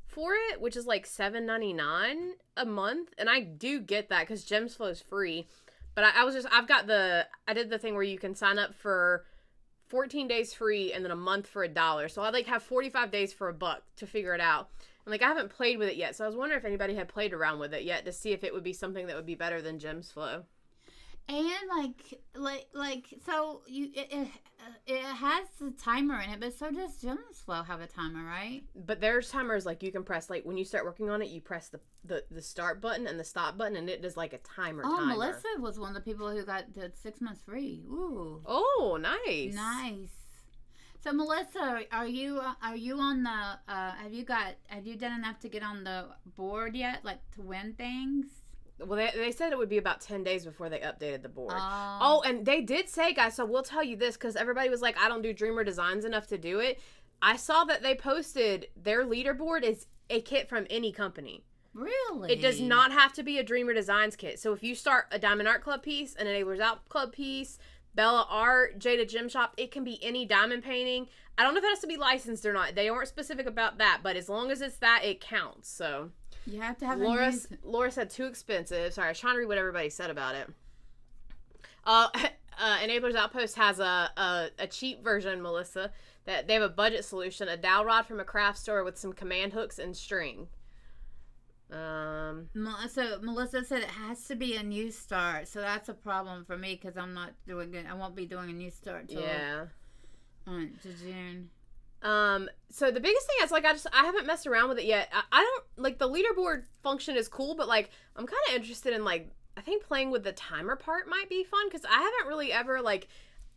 Speaker 1: for it, which is like $7.99 a month, and I do get that, because Gems Flow is free, but I did the thing where you can sign up for 14 days free, and then a month for $1, so I have 45 days for $1 to figure it out. And, I haven't played with it yet, so I was wondering if anybody had played around with it yet to see if it would be something that would be better than Gems Flow.
Speaker 2: And so it has the timer in it, but so does Gym Flow have a timer, right?
Speaker 1: But there's timers like you can press like when you start working on it, you press the start button and the stop button, and it does like a timer.
Speaker 2: Melissa was one of the people who got the 6 months free. Ooh.
Speaker 1: Oh, nice.
Speaker 2: Nice. So Melissa, are you on the have you done enough to get on the board yet, like to win things?
Speaker 1: Well, they said it would be about 10 days before they updated the board. Oh, and they did say, guys, so we'll tell you this, because everybody was like, I don't do Dreamer Designs enough to do it. I saw that they posted their leaderboard is a kit from any company.
Speaker 2: Really?
Speaker 1: It does not have to be a Dreamer Designs kit. So if you start a Diamond Art Club piece, an Enablers Out Club piece, Bella Art, Jada Gym Shop, it can be any diamond painting. I don't know if it has to be licensed or not. They aren't specific about that, but as long as it's that, it counts. So
Speaker 2: you have to have
Speaker 1: Laura said too expensive. Sorry, I was trying to read what everybody said about it. Enablers Outpost has a cheap version, Melissa, that they have a budget solution, a dowel rod from a craft store with some command hooks and string.
Speaker 2: So Melissa said it has to be a new start, so that's a problem for me because I'm not doing it. I won't be doing a new start till to June.
Speaker 1: So the biggest thing is like I haven't messed around with it yet. I don't like the leaderboard function is cool, but like I'm kind of interested in like I think playing with the timer part might be fun because I haven't really ever like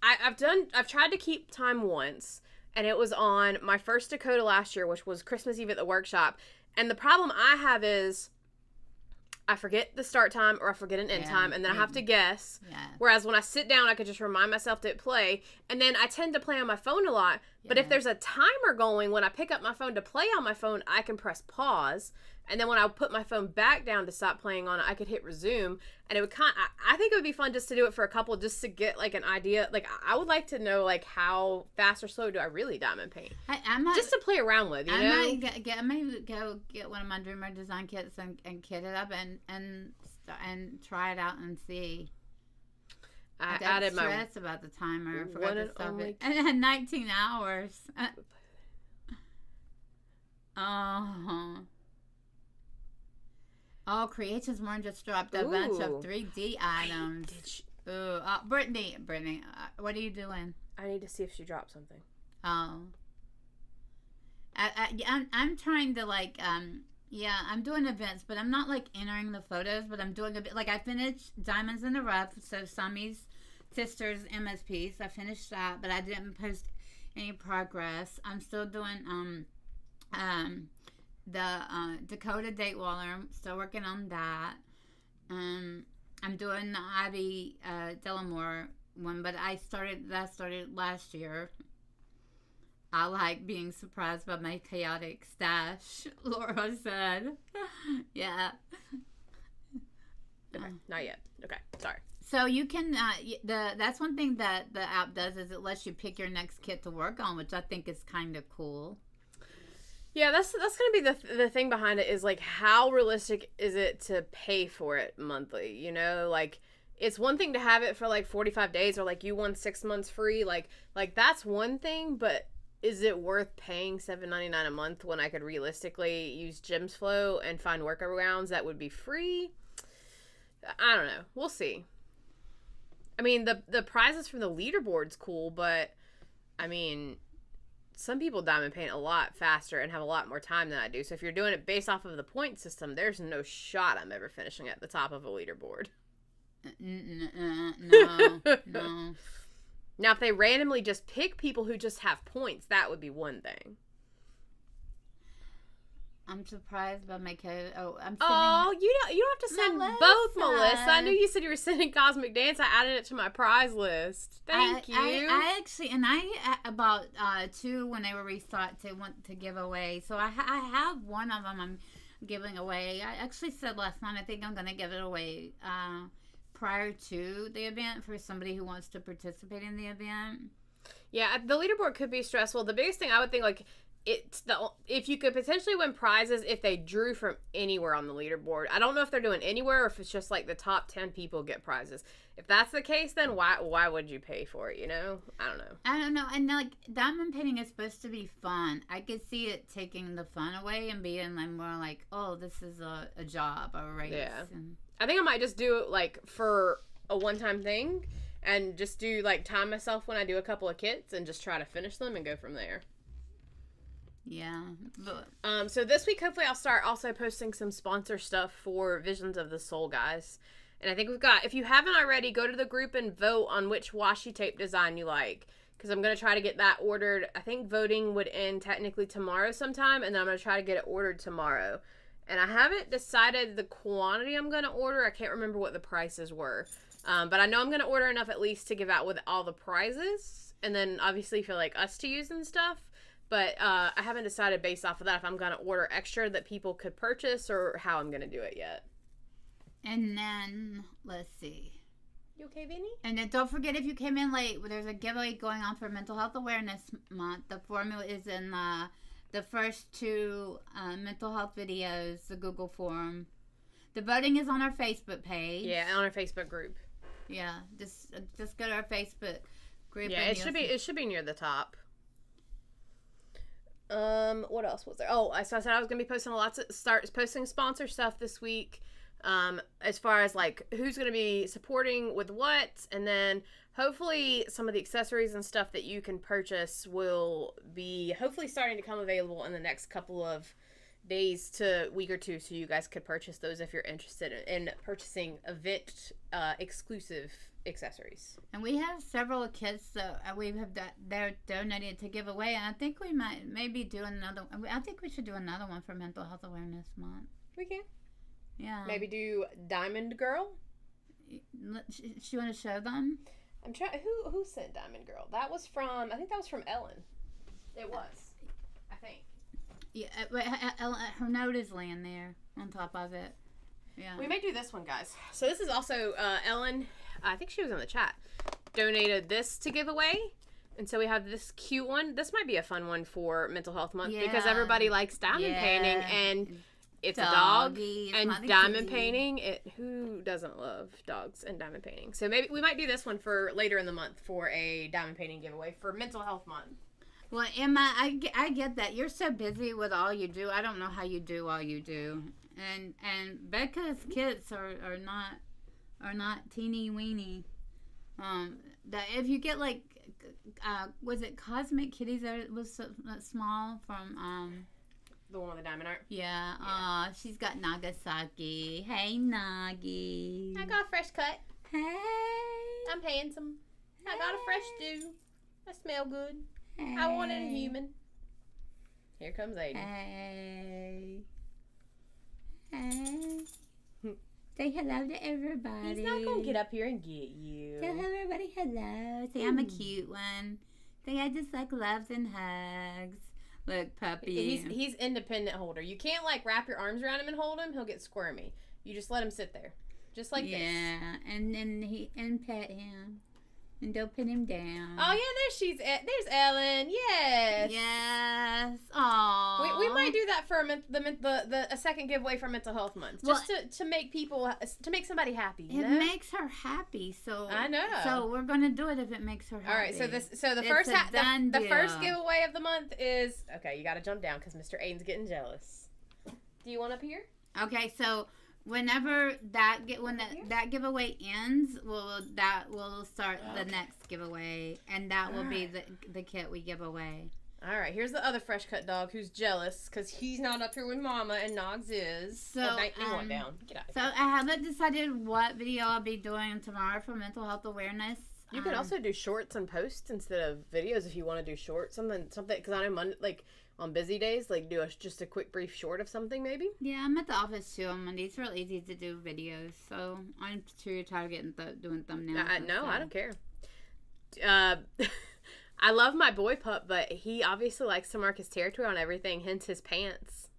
Speaker 1: I've tried to keep time once, and it was on my first Dakota last year, which was Christmas Eve at the workshop. And the problem I have is I forget the start time or I forget an end time, and then I have to guess. Yeah. Whereas when I sit down, I could just remind myself to hit play. And then I tend to play on my phone a lot. But if there's a timer going, when I pick up my phone to play on my phone, I can press pause. And then when I put my phone back down to stop playing on it, I could hit resume. And it would I think it would be fun just to do it for a couple, just to get like an idea. Like I would like to know like how fast or slow do I really diamond paint? Just to play around with, you know?
Speaker 2: I might go get one of my Dreamer Design kits and kit it up and try it out and see. I got stressed about the timer. I forgot to stop it. And it had 19 hours. Creations More just dropped a bunch of 3D items. Brittany, what are you doing?
Speaker 1: I need to see if she dropped something.
Speaker 2: Oh. I'm trying to like, I'm doing events, but I'm not like entering the photos, but I'm doing a bit, like I finished Diamonds in the Rough, so Sami's sister's MSPs. I finished that, but I didn't post any progress. I'm still doing, the Dakota Date Waller. I'm still working on that. I'm doing the Ivy Delamore one, but that started last year. I like being surprised by my chaotic stash, Laura said. Yeah.
Speaker 1: Okay, not yet. Okay, sorry.
Speaker 2: So you can, that's one thing that the app does is it lets you pick your next kit to work on, which I think is kind of cool.
Speaker 1: Yeah, that's going to be the thing behind it is, like, how realistic is it to pay for it monthly, you know? Like, it's one thing to have it for, like, 45 days or, like, you won 6 months free. Like that's one thing, but is it worth paying $7.99 a month when I could realistically use Gems Flow and find workarounds that would be free? I don't know. We'll see. I mean, the prizes from the leaderboard's cool, but, I mean, some people diamond paint a lot faster and have a lot more time than I do. So if you're doing it based off of the point system, there's no shot I'm ever finishing at the top of a leaderboard.
Speaker 2: No.
Speaker 1: Now, if they randomly just pick people who just have points, that would be one thing.
Speaker 2: I'm surprised by my code.
Speaker 1: You don't have to send both, Melissa. I knew you said you were sending Cosmic Dance. I added it to my prize list. Thank you.
Speaker 2: I actually, and I about 2 when they were restart to want to give away. So I have one of them I'm giving away. I actually said last night I think I'm going to give it away prior to the event for somebody who wants to participate in the event.
Speaker 1: Yeah, the leaderboard could be stressful. The biggest thing I would think, like, if you could potentially win prizes if they drew from anywhere on the leaderboard. I don't know if they're doing anywhere or if it's just like the top 10 people get prizes. If that's the case, then why would you pay for it, you know? I don't know.
Speaker 2: And like diamond painting is supposed to be fun. I could see it taking the fun away and being like more like, oh, this is a job or a race.
Speaker 1: Yeah. I think I might just do it like for a one-time thing and just do, like, time myself when I do a couple of kits and just try to finish them and go from there.
Speaker 2: Yeah.
Speaker 1: So this week, hopefully, I'll start also posting some sponsor stuff for Visions of the Soul, guys. And I think we've got, if you haven't already, go to the group and vote on which washi tape design you like. Because I'm going to try to get that ordered. I think voting would end technically tomorrow sometime. And then I'm going to try to get it ordered tomorrow. And I haven't decided the quantity I'm going to order. I can't remember what the prices were. But I know I'm going to order enough at least to give out with all the prizes. And then obviously for like us to use and stuff. But I haven't decided based off of that if I'm going to order extra that people could purchase or how I'm going to do it yet.
Speaker 2: And then, let's see.
Speaker 1: You okay, Vinny?
Speaker 2: And then don't forget, if you came in late, there's a giveaway going on for Mental Health Awareness Month. The formula is in the first two mental health videos, the Google form. The voting is on our Facebook page.
Speaker 1: Yeah, on our Facebook group.
Speaker 2: Yeah, just go to our Facebook group.
Speaker 1: Yeah, it should be near the top. What else was there? Oh, so I said I was gonna be posting posting sponsor stuff this week. As far as like who's gonna be supporting with what, and then hopefully some of the accessories and stuff that you can purchase will be hopefully starting to come available in the next couple of days to week or two, so you guys could purchase those if you're interested in purchasing event exclusive accessories.
Speaker 2: And we have several kits that we have they're donated to give away, and I think we might maybe do another. I think we should do another one for Mental Health Awareness Month.
Speaker 1: We can.
Speaker 2: Yeah.
Speaker 1: Maybe do Diamond Girl.
Speaker 2: She want to show them?
Speaker 1: I'm trying. Who sent Diamond Girl? That was from. I think that was from Ellen. It was. I think.
Speaker 2: Yeah. Her note is laying there on top of it. Yeah.
Speaker 1: We may do this one, guys. So this is also Ellen. I think she was in the chat. Donated this to give away. And so we have this cute one. This might be a fun one for Mental Health Month because everybody likes diamond painting, and it's a dog and diamond painting. Who doesn't love dogs and diamond painting? So maybe we might do this one for later in the month for a diamond painting giveaway for Mental Health Month.
Speaker 2: Well, Emma, I get that. You're so busy with all you do. I don't know how you do all you do. And Becca's kits are not teeny weeny. That if you get like, was it Cosmic Kitties that was so small from
Speaker 1: the one with the diamond art?
Speaker 2: Yeah. She's got Nagasaki. Hey, Nagi.
Speaker 1: I got a fresh cut.
Speaker 2: Hey.
Speaker 1: I'm handsome. I got a fresh do. I smell good.
Speaker 2: Hey.
Speaker 1: I wanted a human. Here comes Aiden.
Speaker 2: Hey. Hey. Say hello to everybody.
Speaker 1: He's not gonna get up here and get you.
Speaker 2: Tell everybody hello. Say I'm a cute one. Say I just like loves and hugs. Look, puppy.
Speaker 1: He's independent holder. You can't like wrap your arms around him and hold him. He'll get squirmy. You just let him sit there, just like this.
Speaker 2: Yeah, and then pet him. And don't pin him down.
Speaker 1: Oh yeah, there's Ellen. Yes.
Speaker 2: Yes. Aww.
Speaker 1: We might do that for a second giveaway for Mental Health Month, just to make somebody happy.
Speaker 2: It makes her happy, so
Speaker 1: I know.
Speaker 2: So we're gonna do it if it makes her happy.
Speaker 1: All right. So the first giveaway of the month is okay. You got to jump down because Mr. Aiden's getting jealous. Do you want up here?
Speaker 2: Okay. So. Whenever that giveaway ends, we'll start the next giveaway, and that will be the kit we give away.
Speaker 1: All right, here's the other fresh cut dog who's jealous because he's not up here with Mama and Nogs is.
Speaker 2: So
Speaker 1: one down. Get out of here.
Speaker 2: So I haven't decided what video I'll be doing tomorrow for Mental Health Awareness.
Speaker 1: You can also do shorts and posts instead of videos if you want to do shorts. Something because I know on busy days, like do just a quick brief short of something maybe.
Speaker 2: Yeah, I'm at the office too on Monday. It's real easy to do videos, so I'm sure you're tired of getting doing thumbnails.
Speaker 1: No, I don't care. I love my boy pup, but he obviously likes to mark his territory on everything, hence his pants.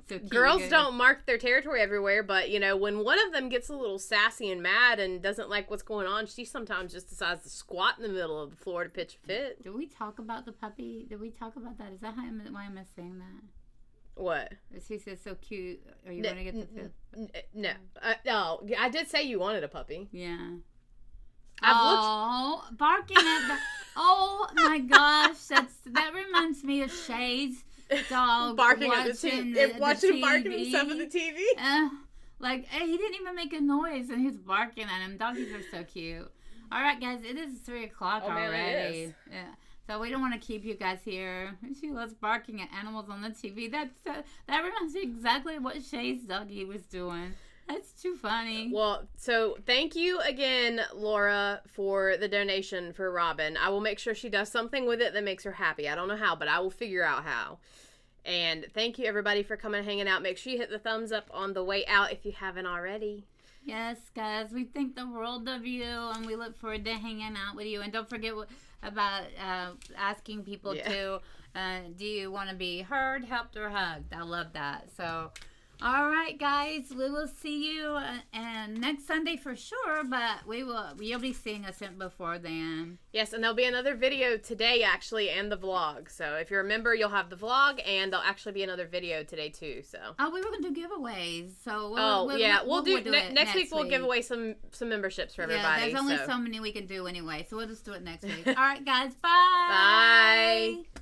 Speaker 1: So girls don't mark their territory everywhere, but when one of them gets a little sassy and mad and doesn't like what's going on, she sometimes just decides to squat in the middle of the floor to pitch a fit.
Speaker 2: Did we talk about the puppy? Did we talk about that? Is that why am I saying that?
Speaker 1: What?
Speaker 2: She says so cute. Are you going to get the fifth?
Speaker 1: No. No, I did say you wanted a puppy.
Speaker 2: Yeah. Barking at the... Oh my gosh, that reminds me of Shay's dog
Speaker 1: barking at the TV. Watching him barking himself at the TV.
Speaker 2: Like, he didn't even make a noise, and he's barking at him. Doggies are so cute. All right, guys, it is 3 o'clock already. Man, it is. Yeah. So we don't want to keep you guys here. She loves barking at animals on the TV. That reminds me exactly of what Shay's doggy was doing. That's too funny.
Speaker 1: Well, so thank you again, Laura, for the donation for Robin. I will make sure she does something with it that makes her happy. I don't know how, but I will figure out how. And thank you, everybody, for coming and hanging out. Make sure you hit the thumbs up on the way out if you haven't already.
Speaker 2: Yes, guys. We think the world of you, and we look forward to hanging out with you. And don't forget about asking people to, do you want to be heard, helped, or hugged? I love that. So, all right, guys. We will see you and next Sunday for sure, but you'll be seeing us before then.
Speaker 1: Yes, and there'll be another video today, actually, and the vlog. So if you're a member, you'll have the vlog, and there'll actually be another video today, too. So.
Speaker 2: Oh, we were going to do giveaways. So
Speaker 1: we'll do next week. We'll give away some memberships for everybody.
Speaker 2: Yeah, there's only so many we can do anyway, so we'll just do it next week. All right, guys. Bye.
Speaker 1: Bye.